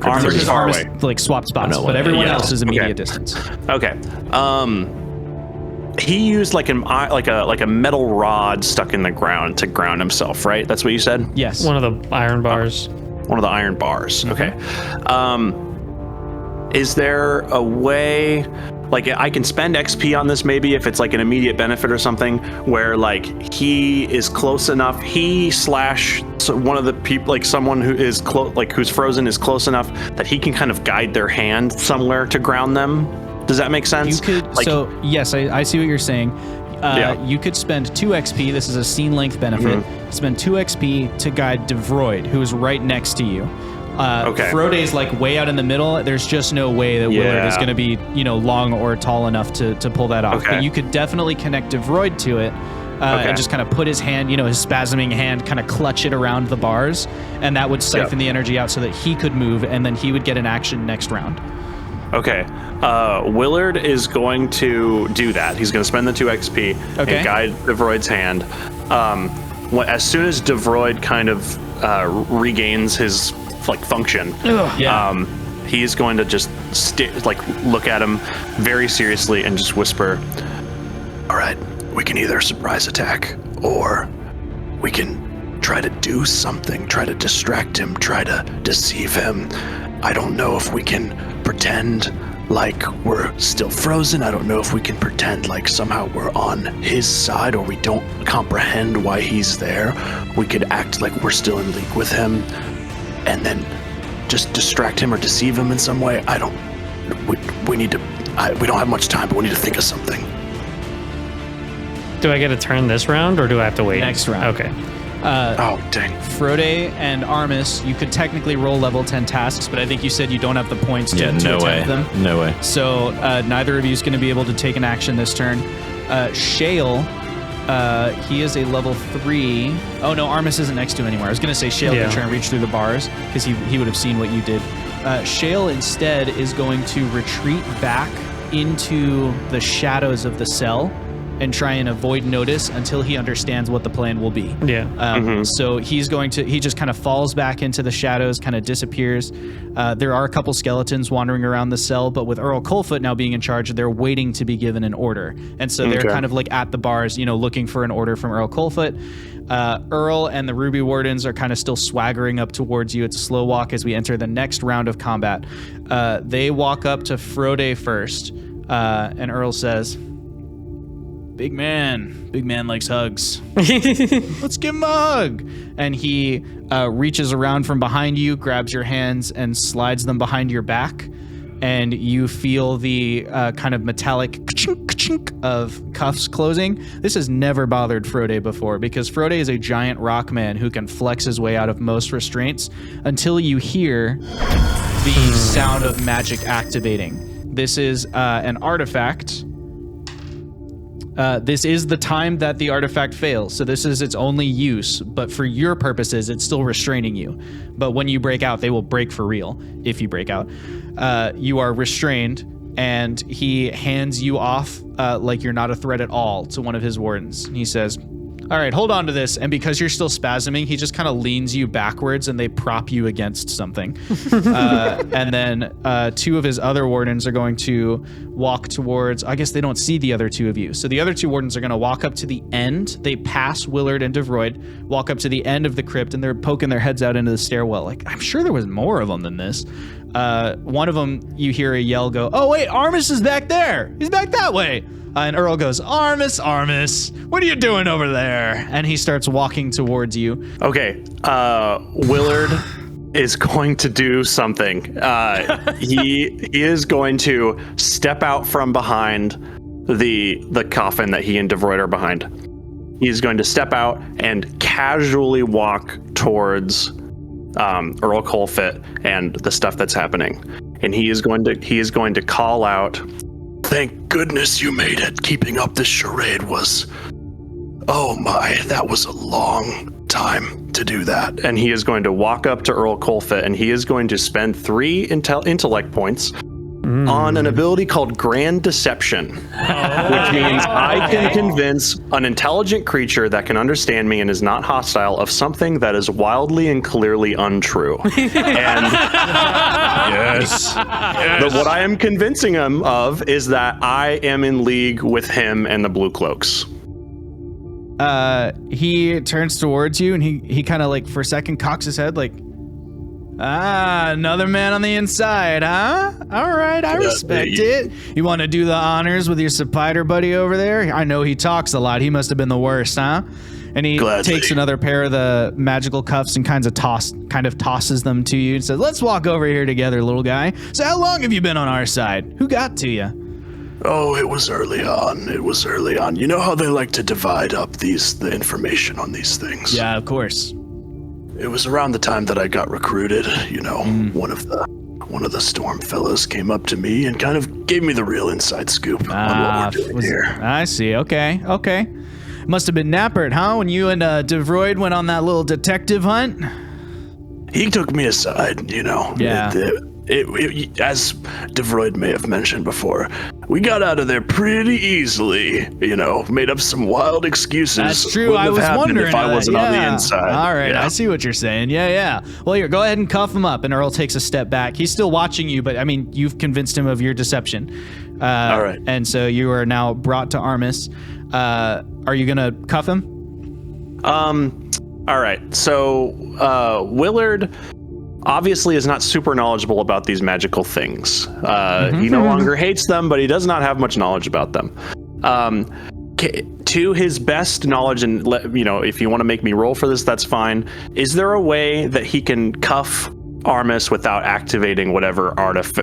Armis is far Armis, away. like swap spots, know but what- everyone yeah. else is immediate Okay. distance. Okay. He used like a metal rod stuck in the ground to ground himself, right? That's what you said? Yes. One of the iron bars. One of the iron bars. Mm-hmm. Okay. Is there a way, like I can spend XP on this maybe if it's like an immediate benefit or something, where like he is close enough, so one of the people, like someone who is who's frozen is close enough that he can kind of guide their hand somewhere to ground them? Does that make sense? You could, like, so yes, I see what you're saying. Yeah. You could spend 2 XP. This is a scene length benefit. Mm-hmm. Spend 2 XP to guide Davroid, who is right next to you. Okay. Frode is like way out in the middle. There's just no way that Willard is Yeah. going to be, long or tall enough to pull that off. Okay. But you could definitely connect Davroid to it. And just kind of put his hand, his spasming hand, kind of clutch it around the bars, and that would siphon the energy out so that he could move, and then he would get an action next round. Okay. Willard is going to do that. He's going to spend the 2 XP Okay. and guide Davroid's hand. As soon as Davroid kind of regains his function, Yeah. he's going to just look at him very seriously and just whisper, "All right, we can either surprise attack or we can try to do something, try to distract him, try to deceive him. I don't know if we can pretend like we're still frozen. I don't know if we can pretend like somehow we're on his side or we don't comprehend why he's there. We could act like we're still in league with him and then just distract him or deceive him in some way. We need to, we don't have much time, but we need to think of something." Do I get a turn this round, or do I have to wait? Next round. Okay. Oh, dang. Frode and Armis, you could technically roll level 10 tasks, but I think you said you don't have the points to, Yeah, to no way. attempt them. No way. So neither of you is going to be able to take an action this turn. Shale, he is a level 3. Oh no, Armis isn't next to him anymore. I was going to say Shale Yeah. could try and reach through the bars because he would have seen what you did. Shale instead is going to retreat back into the shadows of the cell and try and avoid notice until he understands what the plan will be. Yeah. So he just kind of falls back into the shadows, kind of disappears. There are a couple skeletons wandering around the cell, but with Earl Coldfoot now being in charge, they're waiting to be given an order. And so they're Okay. kind of like at the bars, looking for an order from Earl Coldfoot. Earl and the Ruby Wardens are kind of still swaggering up towards you. It's a slow walk as we enter the next round of combat. They walk up to Frode first, and Earl says, Big man likes hugs. Let's give him a hug. And he reaches around from behind you, grabs your hands, and slides them behind your back. And you feel the kind of metallic ka-chink of cuffs closing. This has never bothered Frode before, because Frode is a giant rock man who can flex his way out of most restraints until you hear the sound of magic activating. This is an artifact. This is the time that the artifact fails, so this is its only use, but for your purposes, it's still restraining you. But when you break out, they will break for real, if you break out. You are restrained, and he hands you off like you're not a threat at all to one of his wardens. He says, all right, hold on to this, and because you're still spasming, he just kind of leans you backwards, and they prop you against something. And then 2 of his other wardens are going to walk towards, I guess they don't see the other 2 of you. So the other 2 wardens are going to walk up to the end. They pass Willard and Davroid, walk up to the end of the crypt, and they're poking their heads out into the stairwell. Like, I'm sure there was more of them than this. One of them, you hear a yell go, oh wait, Armis is back there. He's back that way. And Earl goes, Armis, what are you doing over there? And he starts walking towards you. Okay, Willard is going to do something. He is going to step out from behind the coffin that he and Davroid are behind. He's going to step out and casually walk towards Earl Colfit and the stuff that's happening, and he is going to call out, "Thank goodness you made it. Keeping up this charade was, oh my, that was a long time to do that." And he is going to walk up to Earl Colfit, and he is going to spend 3 intellect points on an ability called Grand Deception, which means I can convince an intelligent creature that can understand me and is not hostile of something that is wildly and clearly untrue. And what I am convincing him of is that I am in league with him and the Blue Cloaks. He turns towards you and he kind of like for a second cocks his head like, another man on the inside, huh? All right, I respect it. You want to do the honors with your spider buddy over there? I know he talks a lot. He must have been the worst, huh? And he takes another pair of the magical cuffs and kind of tosses them to you and says, "Let's walk over here together, little guy. So how long have you been on our side? Who got to you?" Oh, it was early on. You know how they like to divide up the information on these things? Yeah, of course. It was around the time that I got recruited, one of the Storm fellows came up to me and kind of gave me the real inside scoop on what we're doing here. I see. Okay. Must have been Nappert, huh? When you and Davroid went on that little detective hunt? He took me aside, Yeah. As Davroid may have mentioned before, we got out of there pretty easily, made up some wild excuses. That's true. I was wondering if I wasn't on the inside. All right, Yeah. I see what you're saying. Yeah. Well, here, go ahead and cuff him up. And Earl takes a step back. He's still watching you, but I mean, you've convinced him of your deception. All right. And so you are now brought to Armis. Are you gonna cuff him? All right. So Willard obviously is not super knowledgeable about these magical things. He no longer hates them, but he does not have much knowledge about them. To his best knowledge, and if you want to make me roll for this, that's fine. Is there a way that he can cuff Armis without activating whatever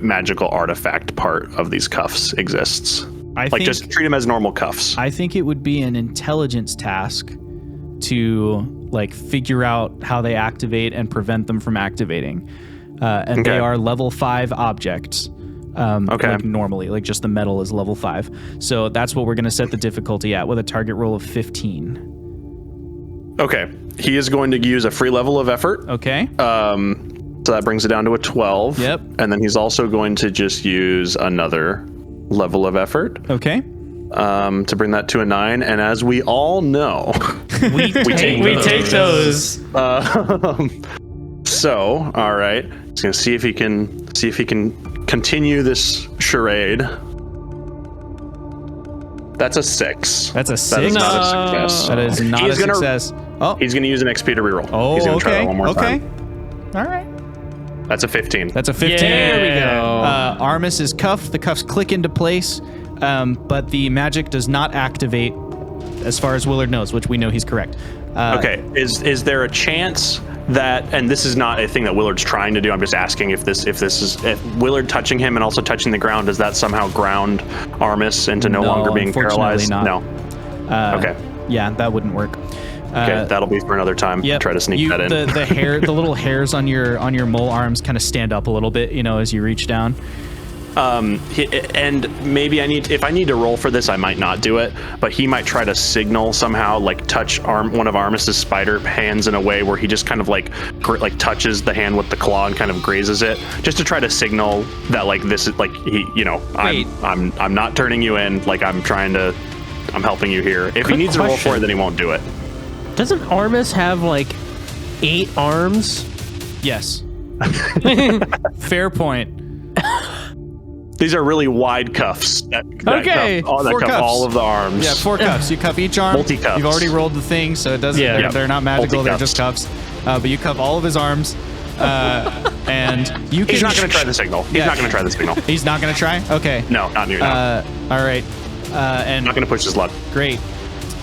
magical artifact part of these cuffs exists? I think just treat him as normal cuffs. I think it would be an intelligence task to figure out how they activate and prevent them from activating. And they are level 5 objects. Normally, just the metal is level 5. So that's what we're going to set the difficulty at with a target roll of 15. Okay. He is going to use a free level of effort. Okay. So that brings it down to a 12. Yep. And then he's also going to just use another level of effort. Okay. To bring that to a 9. And as we all know, We take those. So, all right. He's going to see if he can continue this charade. That's a 6. That's a 6. That is not a success. That is not a success. Oh, He's going to use an XP to reroll. oh, He's going to try okay. that one more Okay. time. All right. That's a 15. That's a 15. There we go. Armis is cuffed. The cuffs click into place, but the magic does not activate, as far as Willard knows, which we know he's correct. Okay. Is there a chance that, and this is not a thing that Willard's trying to do, I'm just asking if Willard touching him and also touching the ground, does that somehow ground Armis into no longer being unfortunately paralyzed? not. No. Okay. Yeah, that wouldn't work. Okay, that'll be for another time. Yep. Try to sneak that in. The hair, the little hairs on your mole arms kind of stand up a little bit, as you reach down. And maybe if I need to roll for this, I might not do it, but he might try to signal somehow, touch one of Armis's spider hands in a way where he just kind of touches the hand with the claw and kind of grazes it, just to try to signal that this is I'm not turning you in, I'm helping you here. If he Quick needs to roll for it, question. then he won't do it. Doesn't Armis have 8 arms? Yes. Fair point. These are really wide cuffs. That Okay. cuff, that 4 cuff cuffs. all of the arms. Yeah, 4 cuffs. You cuff each arm. Multi-cuffs. You've already rolled the thing, so it doesn't. Yeah. They're not magical. They're Multi-cuffs. just cuffs. But you cuff all of his arms, and you can. He's not going to try the signal. He's not going to try the signal. He's not going to try. Okay. No, not new. No. All right. And Not going to push his luck. great.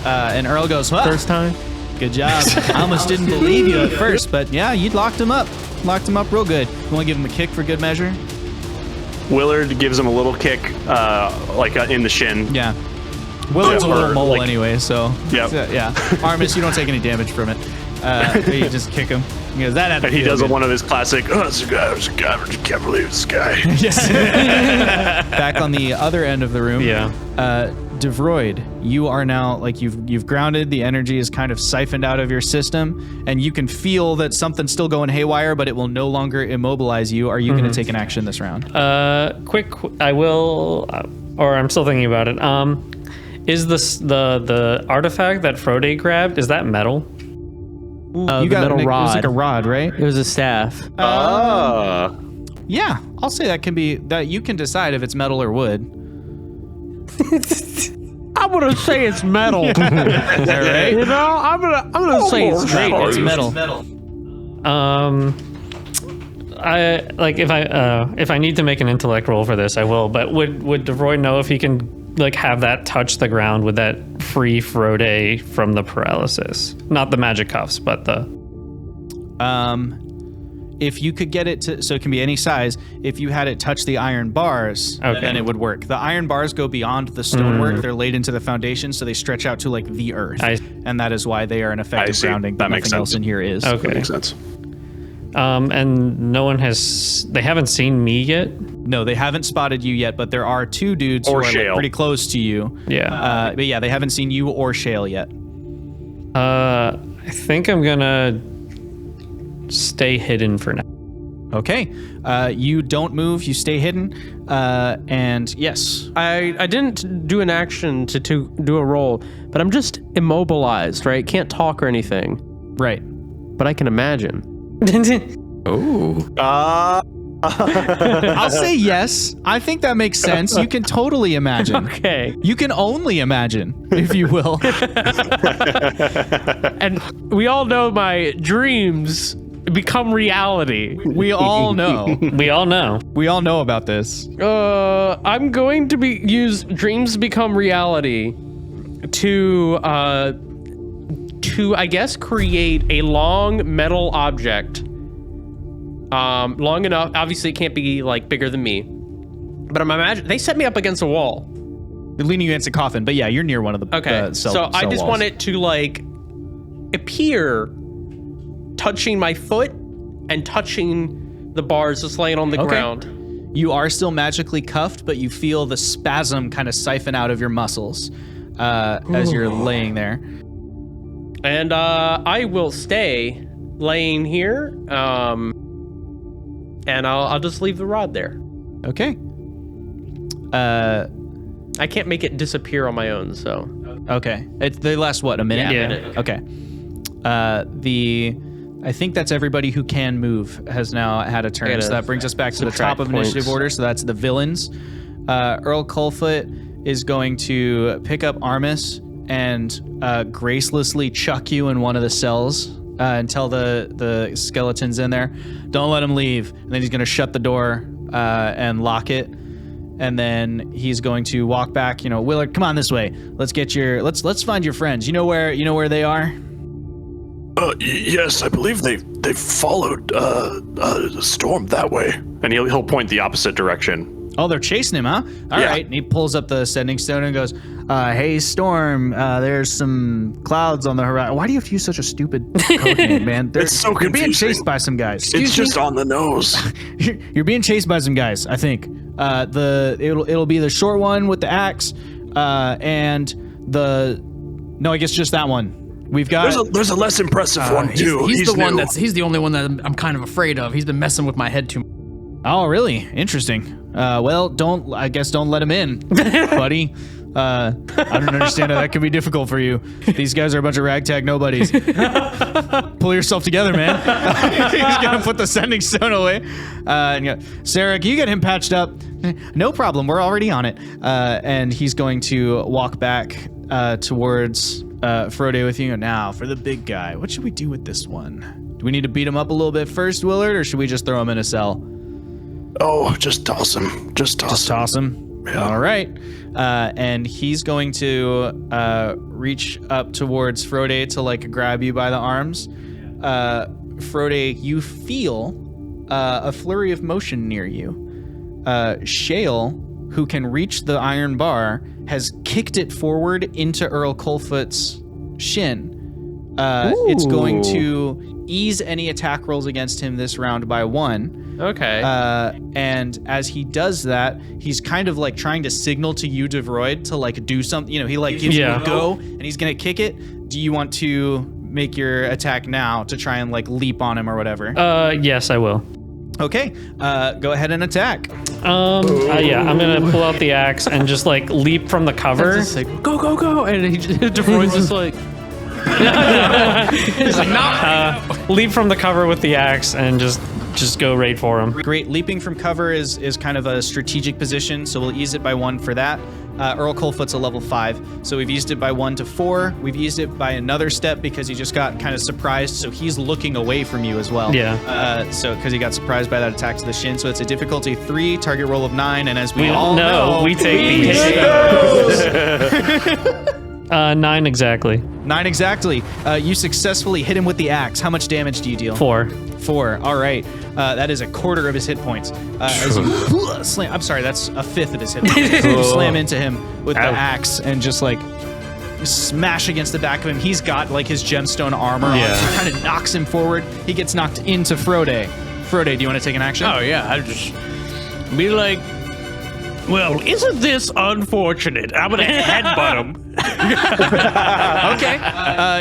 And Earl goes, "Well, First time? good job. I almost didn't believe you at first, but yeah, you locked him up. Locked him up real good. You want to give him a kick for good measure? Willard gives him a little kick, in the shin. Yeah. Willard's a Yeah, little or, mole anyway, so Yep. yeah. Armis, you don't take any damage from it. You just kick him. He goes, that had to And he feel does good. one of his classic, there's a guy, I just can't believe this guy. Back on the other end of the room. Yeah. Davroid, you are now like you've grounded. The energy is kind of siphoned out of your system, and you can feel that something's still going haywire, but it will no longer immobilize you. Are you going to take an action this round? I will, or I'm still thinking about it. Is this the artifact that Frode grabbed? Is that metal? You the got metal It was rod. like a rod, right? It was a staff. Yeah, I'll say that can be that. You can decide if it's metal or wood. I'm gonna say it's metal. Is that right? You know, I'm gonna say it's Great, metal. it's metal. I like if I need to make an intellect roll for this, I will. But would Davroid know if he can like have that touch the ground? Would that free Frode from the paralysis? Not the magic cuffs, but the. If you could get it to, so it can be any size. If you had it touch the iron bars, Okay. then it would work. The iron bars go beyond the stonework; they're laid into the foundation, so they stretch out to like the earth, and that is why they are an effective see. grounding. That But makes nothing else sense. in here is. Okay. Makes sense. And no one they haven't seen me yet. No, they haven't spotted you yet, but there are two dudes Or who are like, Shale. pretty close to you. Yeah. But yeah, they haven't seen you or Shale yet. I think I'm gonna stay hidden for now. Okay. You don't move. You stay hidden. And yes. I didn't do an action to do a roll, but I'm just immobilized, right? Can't talk or anything, Right. but I can imagine. I'll say yes. I think that makes sense. You can totally imagine. Okay. You can only imagine, if you will. And we all know my dreams become reality. We all know. We all know. We all know about this. I'm going to use dreams become reality to I guess create a long metal object. Long enough. Obviously, it can't be like bigger than me. But I'm imagining they set me up against a wall. They're leaning you against a coffin, but yeah, you're near one of the Okay, cell, so I cell just walls. want it to like appear touching my foot and touching the bars just laying on the Okay. ground. You are still magically cuffed, but you feel the spasm kind of siphon out of your muscles as you're laying there. And I will stay laying here. And I'll just leave the rod there. Okay. I can't make it disappear on my own, so. Okay. They last what, a minute? Yeah, a minute. Okay. I think that's everybody who can move has now had a turn. gotta So that brings us back to the top subtract of initiative points. order. So that's the villains. Earl Colfoot is going to pick up Armis and gracelessly chuck you in one of the cells and tell the skeletons in there, don't let him leave. And then he's going to shut the door and lock it. And then he's going to walk back. You know, Willard, come on this way. Let's find your friends. You know where they are? Yes, I believe they followed the storm that way. And he'll point the opposite direction. Oh, they're chasing him, huh? All right. And he pulls up the sending stone and goes, hey, Storm, there's some clouds on the horizon. Why do you have to use such a stupid code name, man? It's so You're being confusing. chased by some guys. It's just on the nose. You're being chased by some guys, I think. It'll be the short one with the axe, and I guess just that one. We've got There's a less impressive one too. He's the one new. he's the only one that I'm kind of afraid of. He's been messing with my head too much. Oh, really? Interesting. Well, don't let him in, buddy. I don't understand how that could be difficult for you. These guys are a bunch of ragtag nobodies. Pull yourself together, man. He's gonna put the sending stone away. And go, Sarah, can you get him patched up? No problem. We're already on it. And he's going to walk back towards Frode with you. Now, for the big guy, what should we do with this one? Do we need to beat him up a little bit first, Willard, or should we just throw him in a cell? Oh, just toss him. Just toss him. Yeah. All right. And he's going to reach up towards Frode to like grab you by the arms. Frode, you feel a flurry of motion near you. Shale, who can reach the iron bar, has kicked it forward into Earl Colfoot's shin. It's going to ease any attack rolls against him this round by 1. Okay. And as he does that, he's kind of like trying to signal to you, Davroid, to like do something. You know, he like gives you a go, and he's gonna kick it. Do you want to make your attack now to try and like leap on him or whatever? Yes, I will. Okay. Go ahead and attack. Yeah, I'm gonna pull out the axe and just like leap from the cover. Just like, go, go, go. And Davroid's just like, He's like, no. Leap from the cover with the axe and just go right for him. Great. Leaping from cover is kind of a strategic position, so we'll ease it by 1 for that. Earl Coldfoot's a level 5, so we've eased it by 1 to 4. We've eased it by another step because he just got kind of surprised, so he's looking away from you as well. Yeah. So because he got surprised by that attack to the shin, so it's a difficulty 3, target roll of 9, and as we all know, we take these. 9 exactly. 9 exactly. You successfully hit him with the axe. How much damage do you deal? 4. 4. All right. That is a quarter of his hit points. As you slam, I'm sorry, that's a fifth of his hit points. You slam into him with the axe and just like smash against the back of him. He's got like his gemstone armor on, so it kind of knocks him forward. He gets knocked into Frode. Frode, do you want to take an action? Oh yeah, I just be like, well, isn't this unfortunate? I'm gonna headbutt him. Okay.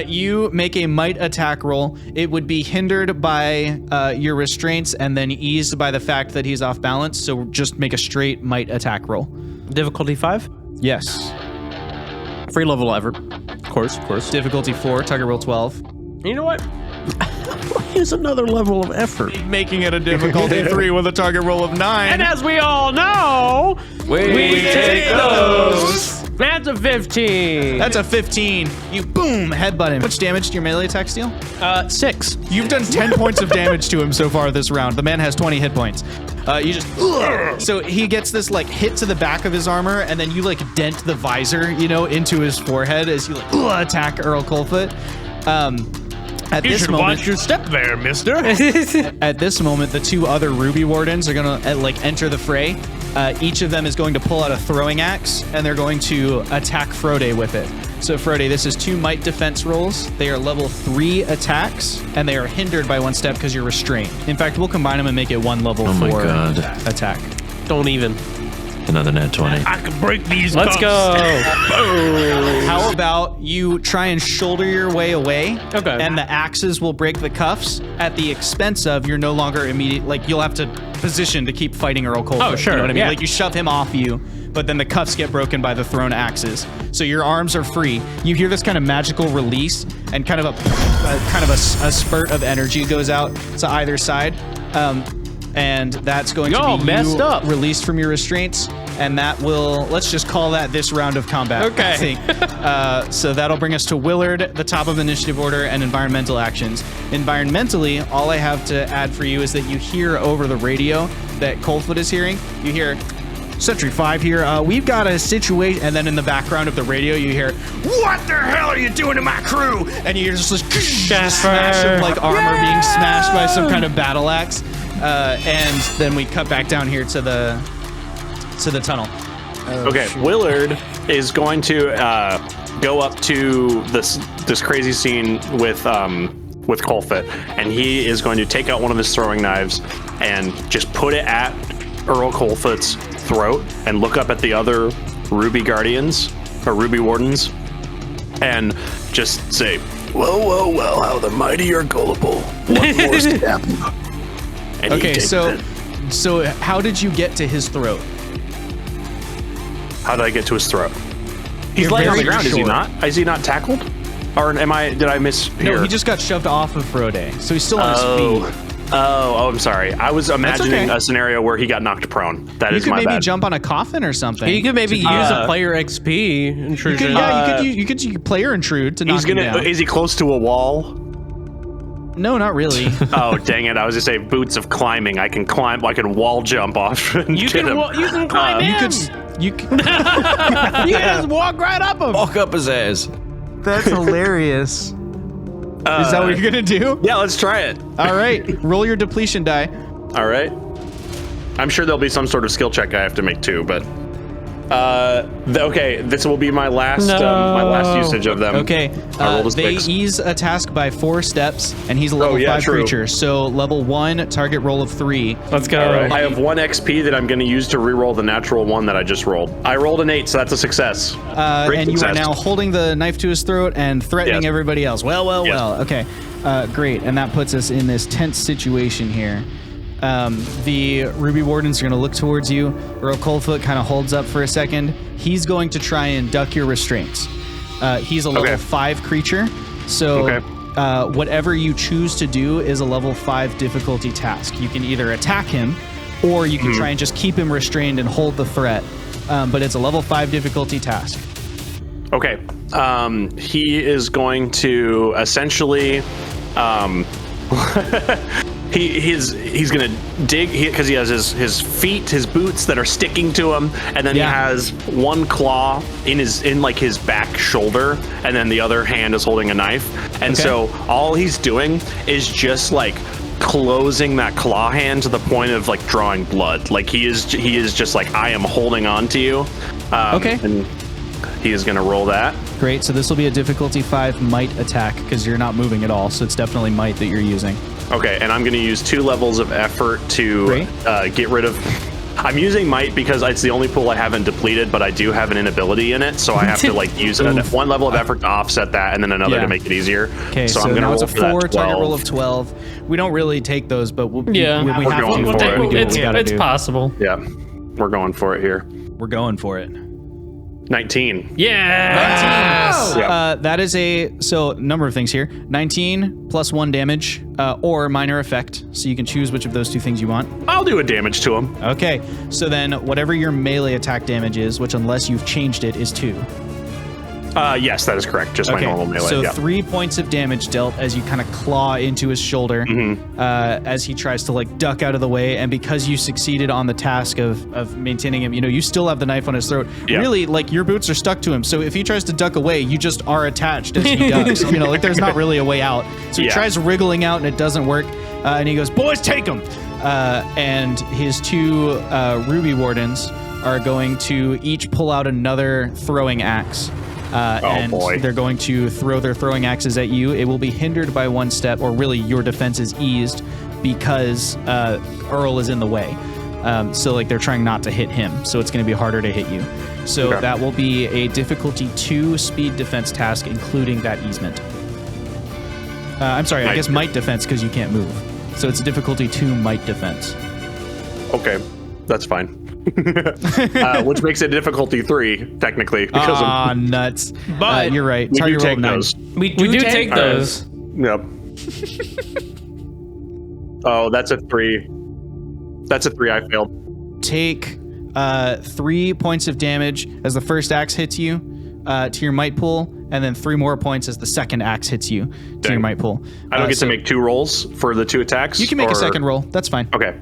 You make a might attack roll. It would be hindered by your restraints and then eased by the fact that he's off balance. So just make a straight might attack roll. difficulty 5? Yes. Free level ever. Of course. Difficulty 4, target roll 12. You know what? Here's another level of effort. Making it a difficulty 3 with a target roll of 9. And as we all know, we take those. That's a 15. That's a 15. You boom, headbutt him. How much damage do your melee attacks deal? 6. You've done 10 points of damage to him so far this round. The man has 20 hit points. You just so he gets this like hit to the back of his armor, and then you like dent the visor, you know, into his forehead as you like attack Earl Coldfoot. At You this should moment, watch your step there, mister. At this moment, the 2 other Ruby Wardens are gonna like enter the fray. Each of them is going to pull out a throwing axe, and they're going to attack Frode with it. So Frode, this is 2 might defense rolls. They are level 3 attacks, and they are hindered by 1 step because you're restrained. In fact, we'll combine them and make it 1 level 4 attack. Don't even. Another nat 20. I can break these. Let's cuffs. go. How about you try and shoulder your way away? Okay. And the axes will break the cuffs at the expense of you're no longer immediate. Like you'll have to position to keep fighting Earl Coldfoot. Oh, sure. You know what I mean? Yeah. Like you shove him off you, but then the cuffs get broken by the thrown axes. So your arms are free. You hear this kind of magical release, and kind of a spurt of energy goes out to either side. And that's going to be messed up. Released from your restraints, and that will, let's just call that this round of combat. Okay. I think. So that'll bring us to Willard, the top of initiative order, and environmental actions. Environmentally, all I have to add for you is that you hear over the radio that Coldfoot is hearing. You hear, Sentry 5 here, we've got a situation, and then in the background of the radio you hear, what the hell are you doing to my crew? And you hear just this smash of like armor being smashed by some kind of battle axe. And then we cut back down here to the tunnel. Okay, Willard is going to go up to this crazy scene with Coldfoot, and he is going to take out one of his throwing knives and just put it at Earl Coldfoot's throat and look up at the other Ruby Guardians or Ruby Wardens and just say, Well, how the mighty are gullible. One more step. And he Okay, takes so it. how did you get to his throat? how did I get to his throat? He's You're laying on the very ground, is he short. not? Is he not tackled? Or did I mishear? No, he just got shoved off of Frode, so he's still on his feet. Oh, I'm sorry. I was imagining okay. a scenario where he got knocked prone. That You is could my maybe bad. jump on a coffin or something. You could maybe use a player XP intrusion. You could player intrude to knock He's him gonna. down. Is he close to a wall? No, not really. Oh, dang it! I was just saying, boots of climbing. I can climb. I can wall jump off. And You get can him. you can climb in. You could. You can just walk right up him. Walk up his ass. That's hilarious. Is that what you're gonna do? Yeah, let's try it. All right, roll your depletion die. All right. I'm sure there'll be some sort of skill check I have to make too, but Okay, this will be my last usage of them. Okay, I rolled a they 6. ease a task by 4 steps, and he's a level 5 true. creature. So level 1, target roll of 3. Let's go. All right. I have 1 XP that I'm going to use to reroll the natural 1 that I just rolled. I rolled an 8, so that's a success. Great And you are success. now holding the knife to his throat and threatening Yes. everybody else. Well. Yes. Okay, great. And that puts us in this tense situation here. The Ruby Wardens are going to look towards you. Earl Coldfoot kind of holds up for a second. He's going to try and duck your restraints. He's a level 5 creature, so whatever you choose to do is a level 5 difficulty task. You can either attack him, or you can try and just keep him restrained and hold the threat. But it's a level 5 difficulty task. Okay. He is going to essentially he's gonna dig because he has his feet, his boots that are sticking to him, and then he has one claw in his back shoulder, and then the other hand is holding a knife. And so all he's doing is just like closing that claw hand to the point of like drawing blood. Like he is just like, I am holding on to you. And he is gonna roll that. Great. So this will be a difficulty 5 might attack because you're not moving at all. So it's definitely might that you're using. Okay, and I'm going to use 2 levels of effort to get rid of... I'm using might because it's the only pool I haven't depleted, but I do have an inability in it, so I have to like use 1 level of effort to offset that, and then another to make it easier. Okay, so I'm going to now roll it's a for 4 that 12. target roll of 12. We don't really take those, but when we We're have going to, for it. we do what we gotta It's do. possible. Yeah, we're going for it here. We're going for it. 19. Yeah. That is so number of things here. 19 plus 1 damage, or minor effect. So you can choose which of those 2 things you want. I'll do a damage to him. Okay, so then whatever your melee attack damage is, which unless you've changed it, is 2. Yes, that is correct. Just my normal melee. So 3 points of damage dealt as you kind of claw into his shoulder as he tries to like duck out of the way. And because you succeeded on the task of maintaining him, you still have the knife on his throat. Yeah. Really, like your boots are stuck to him. So if he tries to duck away, you just are attached as he does. Like there's not really a way out. So he tries wriggling out and it doesn't work. And he goes, "Boys, take him!" And his 2 Ruby Wardens are going to each pull out another throwing axe. And they're going to throw their throwing axes at you. It will be hindered by 1 step, or really your defense is eased because Earl is in the way. So like they're trying not to hit him, so it's going to be harder to hit you. So that will be a difficulty 2 speed defense task, including that easement. I'm sorry, I guess might defense because you can't move. So it's a difficulty 2 might defense. Okay, that's fine. Which makes it difficulty 3 technically because nuts. But you're right. we do Target roll take of 9. those. We do take those. Yep. Oh, that's a 3. That's a 3. I failed. Take 3 points of damage as the first axe hits you to your might pool, and then 3 more points as the second axe hits you to your might pool. I don't get to make 2 rolls for the 2 attacks. You can make a second roll. That's fine. Okay.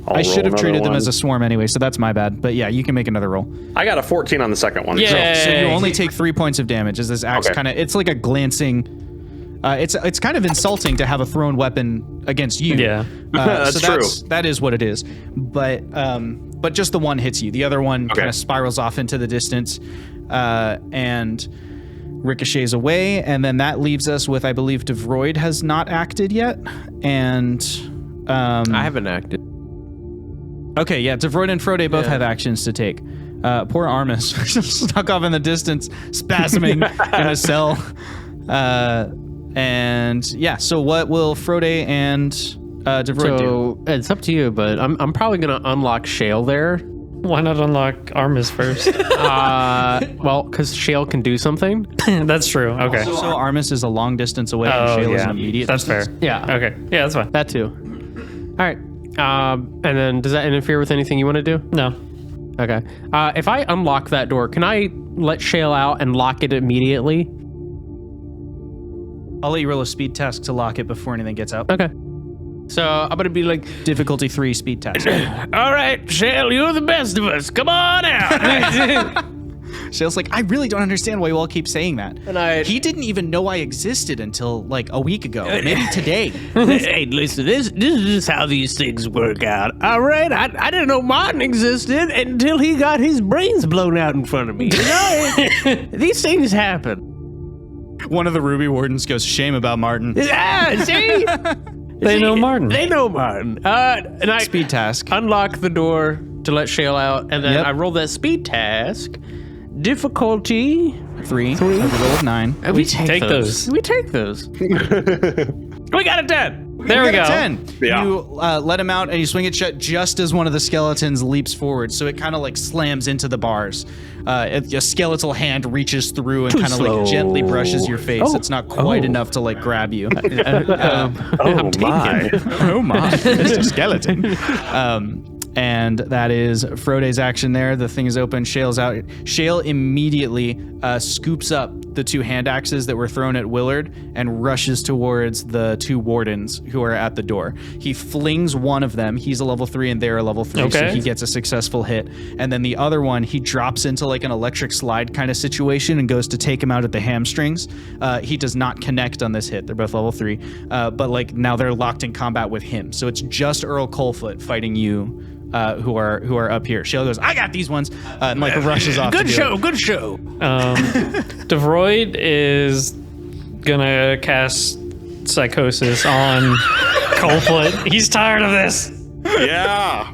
I should have treated them as a swarm anyway, so that's my bad. But yeah, you can make another roll. I got a 14 on the second one. Yeah. So you only take 3 points of damage as this axe kind of, it's like a glancing, it's kind of insulting to have a thrown weapon against you. Yeah. That's true. That is what it is. But just the one hits you. The other one kind of spirals off into the distance and ricochets away. And then that leaves us with, I believe, Davroid has not acted yet. And I haven't acted. okay, yeah, Davroid and Frode both have actions to take. Poor Armis stuck off in the distance, spasming in a cell. And yeah, so what will Frode and Davroid do? So it's up to you, but I'm probably gonna unlock Shale there. Why not unlock Armis first? Well, because Shale can do something. That's true. Okay. So Armis is a long distance away, and Shale is an immediate That's distance. fair. Yeah. Okay. Yeah, that's fine. That too. All right. And then does that interfere with anything you want to do? No. Okay. If I unlock that door, can I let Shale out and lock it immediately? I'll let you roll a speed test to lock it before anything gets out. Okay. So I'm gonna be like, Difficulty 3 speed test. all right, Shale, you're the best of us. Come on out. Shale's like, I really don't understand why you all keep saying that. And He didn't even know I existed until like a week ago, maybe today. Hey, listen, this is just how these things work out. All right, I didn't know Martin existed until he got his brains blown out in front of me. You know, these things happen. One of the Ruby Wardens goes, shame about Martin. Yeah, see? They know Martin. They know Martin. And I Speed task. unlock the door to let Shale out, and then Yep. I roll that speed task. Difficulty. 3. A roll of 9. We take those. We take those. We got a 10. There we You got go. a 10. Yeah. You let him out and you swing it shut just as one of the skeletons leaps forward. So it kind of like slams into the bars. A skeletal hand reaches through and kind of like gently brushes your face. It's not quite enough to like grab you. Oh my! Oh my, Mr. Skeleton. And that is Frode's action there. The thing is open. Shale's out. Shale immediately scoops up the 2 hand axes that were thrown at Willard and rushes towards the 2 wardens who are at the door. He flings one of them. He's a level 3 and they're a level 3, so Okay. he gets a successful hit. And then the other one, he drops into like an electric slide kind of situation and goes to take him out at the hamstrings. He does not connect on this hit. They're both level 3, but like now they're locked in combat with him. So it's just Earl Coldfoot fighting you. Who are up here. Shale goes, I got these ones, and like rushes off. Good to do show, it. good show. Davroid is gonna cast psychosis on Coldfoot. He's tired of this. Yeah.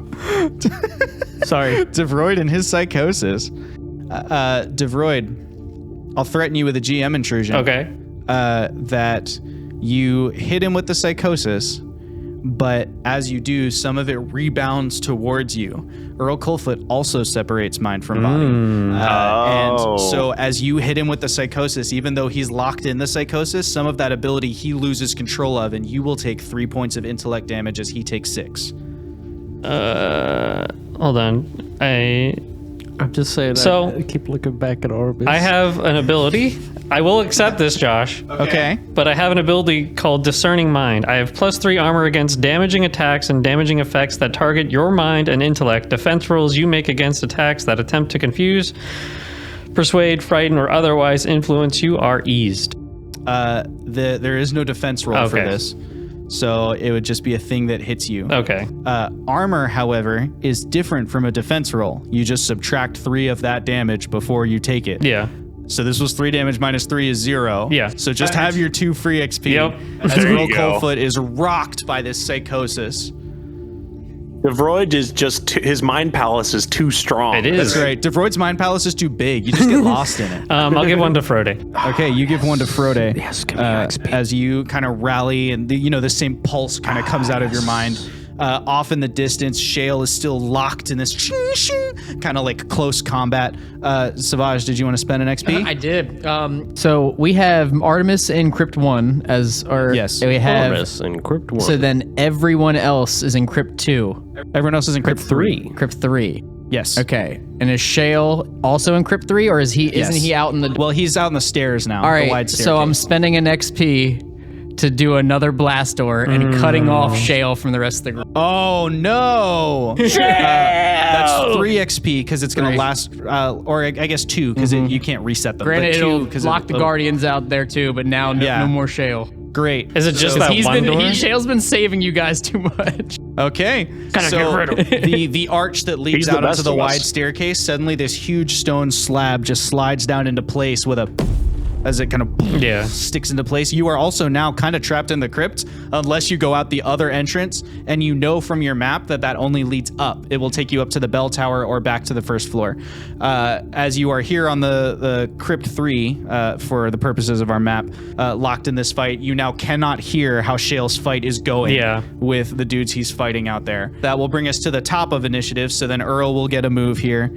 Sorry, Davroid and his psychosis. Davroid, I'll threaten you with a GM intrusion. Okay. That you hit him with the psychosis, but as you do, some of it rebounds towards you. Earl Coldfoot also separates mind from body. And so as you hit him with the psychosis, even though he's locked in the psychosis, some of that ability he loses control of, and you will take 3 points of intellect damage as he takes 6. Hold on. I'm just saying. So- I keep looking back at Orbis. I have an ability. I will accept this, Josh. Okay. But I have an ability called Discerning Mind. I have +3 armor against damaging attacks and damaging effects that target your mind and intellect. Defense rolls you make against attacks that attempt to confuse, persuade, frighten, or otherwise influence you are eased. There is no defense roll for Okay. this. So it would just be a thing that hits you. Okay. Armor, however, is different from a defense roll. You just subtract 3 of that damage before you take it. Yeah. So this was 3 damage minus 3 is 0. Yeah. So just have your 2 free XP. Yep. As There you Earl go. Coldfoot is rocked by this psychosis. Davroid is just his mind palace is too strong. It is. That's right. Davroid's mind palace is too big. You just get lost in it. I'll give one to Frode. Okay, you give one to Frode. Yes, give me XP. As you kind of rally and the same pulse kind of comes out of your mind. Off in the distance, Shale is still locked in this kind of like close combat. Savage, did you want to spend an XP? I did. So we have Artemis in Crypt 1 as our. Yes. We have. Orbis and Crypt 1. So then everyone else is in Crypt 2. Everyone else is in Crypt 3. Crypt 3. Yes. Okay. And is Shale also in Crypt 3, or is he? Yes. Isn't he out in the? Well, he's out on the stairs now. All the wide right. staircase. So I'm spending an XP to do another blast door and cutting off Shale from the rest of the group. Oh no! That's 3 XP because it's gonna 3. last, or I guess 2 because you can't reset them. Granted, but 2 it'll 'cause lock the guardians out there too, but now no more Shale. Great. Is it just Because that one door? Shale's been saving you guys too much. Okay. Gotta get rid of the arch that leads He's the out onto best the of us. wide staircase, suddenly this huge stone slab just slides down into place with a as it kind of sticks into place. You are also now kind of trapped in the crypt unless you go out the other entrance, and you know from your map that only leads up. It will take you up to the bell tower or back to the first floor. As you are here on the Crypt 3, for the purposes of our map, locked in this fight, you now cannot hear how Shale's fight is going with the dudes he's fighting out there. That will bring us to the top of initiative, so then Earl will get a move here.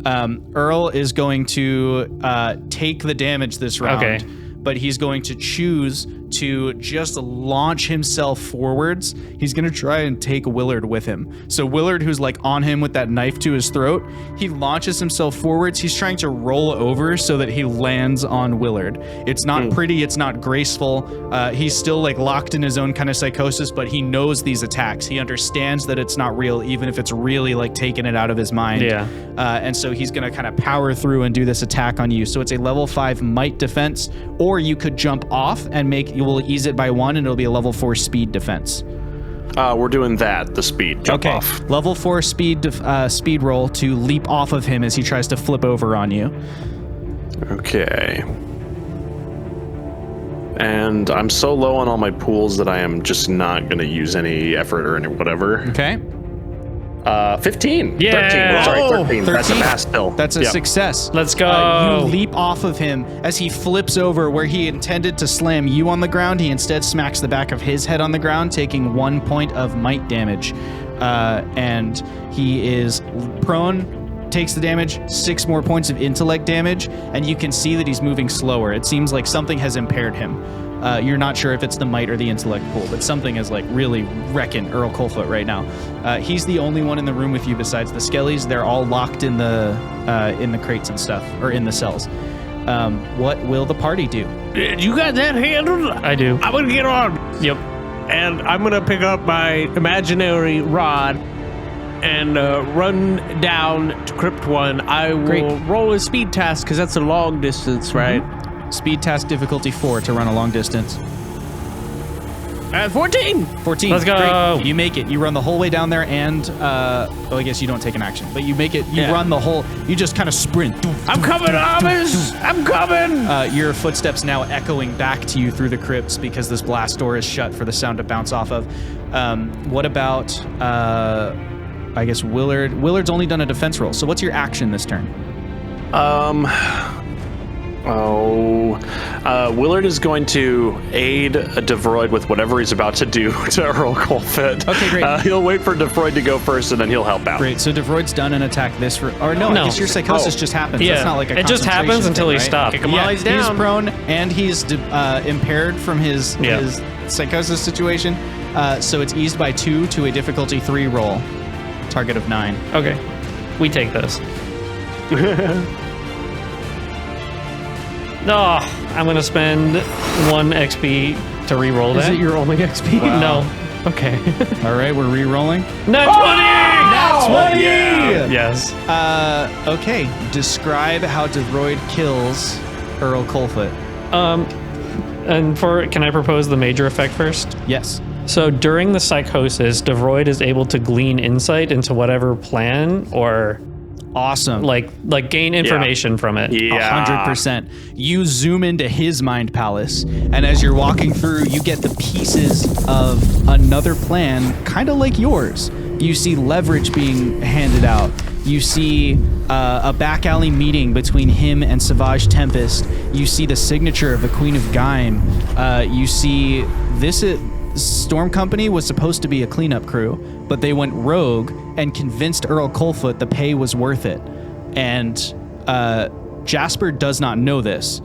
Earl is going to take the damage this round, but he's going to choose to just launch himself forwards. He's going to try and take Willard with him. So Willard, who's like on him with that knife to his throat, he launches himself forwards. He's trying to roll over so that he lands on Willard. It's not pretty. It's not graceful. He's still like locked in his own kind of psychosis, but he knows these attacks. He understands that it's not real, even if it's really like taking it out of his mind. Yeah. And so he's going to kind of power through and do this attack on you. So it's a level 5 might defense, or you could jump off and you will ease it by 1 and it'll be a level 4 speed defense. We're doing that, the speed. Jump Okay. off. Level 4 speed roll to leap off of him as he tries to flip over on you. Okay. And I'm so low on all my pools that I am just not going to use any effort or any whatever. Okay. 15. Yeah. 13. Sorry, 13. That's a 13. pass still. That's a Yep. success. Let's go. You leap off of him as he flips over where he intended to slam you on the ground. He instead smacks the back of his head on the ground, taking 1 point of might damage. And he is prone, takes the damage, 6 more points of intellect damage, and you can see that he's moving slower. It seems like something has impaired him. You're not sure if it's the might or the intellect pool, but something is like really wrecking Earl Coldfoot right now. He's the only one in the room with you besides the skellies. They're all locked in the crates and stuff, or in the cells. What will the party do? You got that handled? I do. I'm gonna get on. Yep. And I'm gonna pick up my imaginary rod and run down to Crypt 1. I will Great. roll a speed task because that's a long distance, right? Speed task difficulty 4 to run a long distance. 14. 14. Let's go. Great. You make it. You run the whole way down there, and well, I guess you don't take an action, but you make it. You Yeah. run the whole. You just kind of sprint. I'm coming, Amish. I'm coming. Your footsteps now echoing back to you through the crypts because this blast door is shut for the sound to bounce off of. What about? I guess Willard. Willard's only done a defense roll. So what's your action this turn? Willard is going to aid Davroid with whatever he's about to do to Earl Coldfoot. Okay, great. He'll wait for Davroid to go first, and then he'll help out. Great. So Davroid's done an attack this. Or no, I No. guess your psychosis just happens. Yeah. That's not like a It just happens concentration until thing, he right? stops. Kick him while he's down. He's prone and he's impaired from his Yeah. his psychosis situation. So it's eased by 2 to a difficulty 3 roll. Target of 9. Okay. We take this. No, I'm gonna spend 1 XP to re-roll that. Is it your only XP? No. Okay. All right, we're re-rolling. Nat 20! Nat 20! Yes. Okay. Describe how Davroid kills Earl Coldfoot. And can I propose the major effect first? Yes. So during the psychosis, Davroid is able to glean insight into whatever plan or Awesome. like gain information from it. Yeah. 100%. You zoom into his mind palace, and as you're walking through, you get the pieces of another plan, kind of like yours. You see leverage being handed out. You see a back alley meeting between him and Savage Tempest. You see the signature of the Queen of Gaim. You see this. Storm Company was supposed to be a cleanup crew, but they went rogue and convinced Earl Coldfoot the pay was worth it. And Jasper does not know this.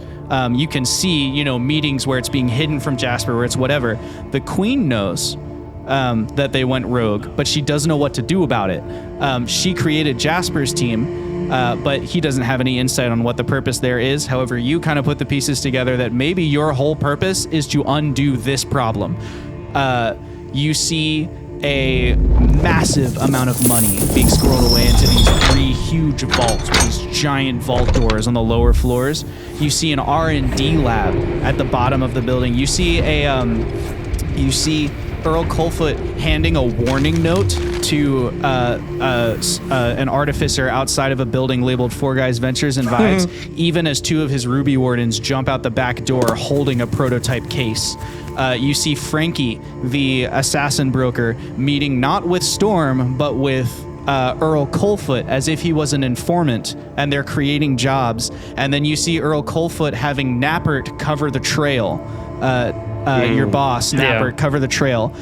You can see, meetings where it's being hidden from Jasper, where it's whatever. The Queen knows that they went rogue, but she doesn't know what to do about it. She created Jasper's team, but he doesn't have any insight on what the purpose there is. However, you kind of put the pieces together that maybe your whole purpose is to undo this problem. You see a massive amount of money being squirreled away into these 3 huge vaults with these giant vault doors on the lower floors. You see an R&D lab at the bottom of the building. You see Earl Coldfoot handing a warning note to an artificer outside of a building labeled Four Guys Ventures and Vibes, even as 2 of his Ruby Wardens jump out the back door holding a prototype case. You see Frankie, the assassin broker, meeting not with Storm, but with Earl Coldfoot as if he was an informant, and they're creating jobs. And then you see Earl Coldfoot having Nappert cover the trail. your boss, Snapper, Yeah. cover the trail.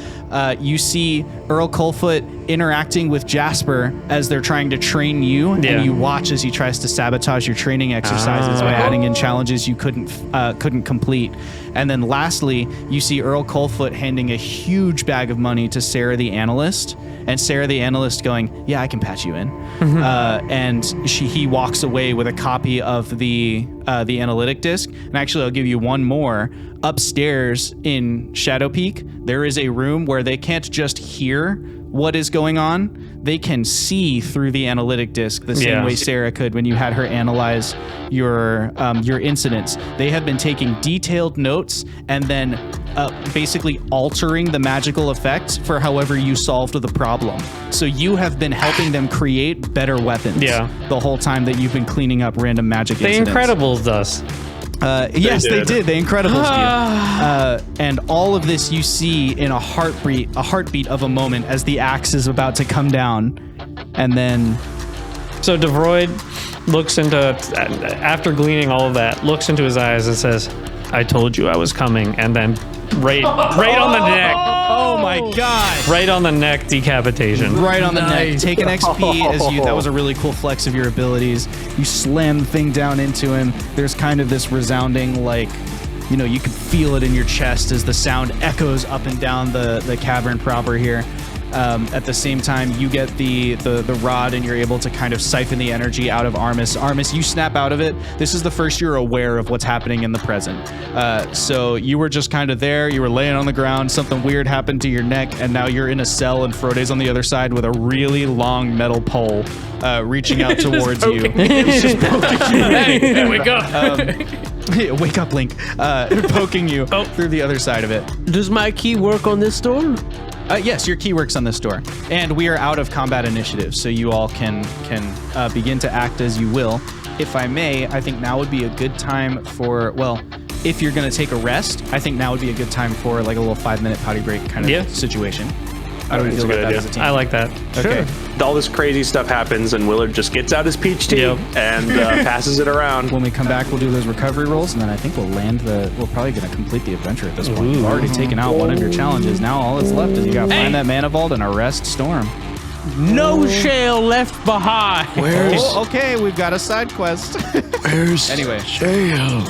You see Earl Colfoot interacting with Jasper as they're trying to train you, Yeah. and you watch as he tries to sabotage your training exercises by adding in challenges you couldn't complete. And then lastly, you see Earl Colfoot handing a huge bag of money to Sarah the analyst, and Sarah the analyst going, "Yeah, I can patch you in." And he walks away with a copy of the analytic disc. And actually, I'll give you one more. Upstairs in Shadow Peak, there is a room where they can't just hear what is going on. They can see through the analytic disc the same Yeah. way Sarah could when you had her analyze your incidents. They have been taking detailed notes and then basically altering the magical effects for however you solved the problem. So you have been helping them create better weapons the whole time that you've been cleaning up random magic The incidents. Incredibles does. Yes, they did. The Incredibles do. And all of this you see in a heartbeat of a moment as the axe is about to come down. And then... So Davroid looks into, after gleaning all of that, looks into his eyes and says, "I told you I was coming," and then right on the neck. Oh my god! Right on the neck, decapitation. Right on the neck. Take an XP as you. That was a really cool flex of your abilities. You slam the thing down into him. There's kind of this resounding, like, you can feel it in your chest as the sound echoes up and down the cavern proper here. At the same time, you get the rod and you're able to kind of siphon the energy out of Armis. Armis, you snap out of it. This is the first you're aware of what's happening in the present. So you were just kind of there. You were laying on the ground. Something weird happened to your neck, and now you're in a cell, and Frode's on the other side with a really long metal pole reaching out towards you. It's just poking you. Hey, wake up. Wake up, Link. Poking you through the other side of it. Does my key work on this door? Yes, your key works on this door, and we are out of combat initiative, so you all can begin to act as you will. If I may, I think now would be a good time for, well, if you're going to take a rest, I think now would be a good time for like a little 5-minute potty break kind of situation. How do we feel about that as a team? I like that. Okay. All this crazy stuff happens, and Willard just gets out his peach tea and passes it around. When we come back, we'll do those recovery rolls, and then I think we're probably going to complete the adventure at this point. You've already taken out one of your challenges. Now all that's left is you got to find that mana vault and arrest Storm. No Shale left behind. Oh, okay, we've got a side quest. Where's Anyway. Shale?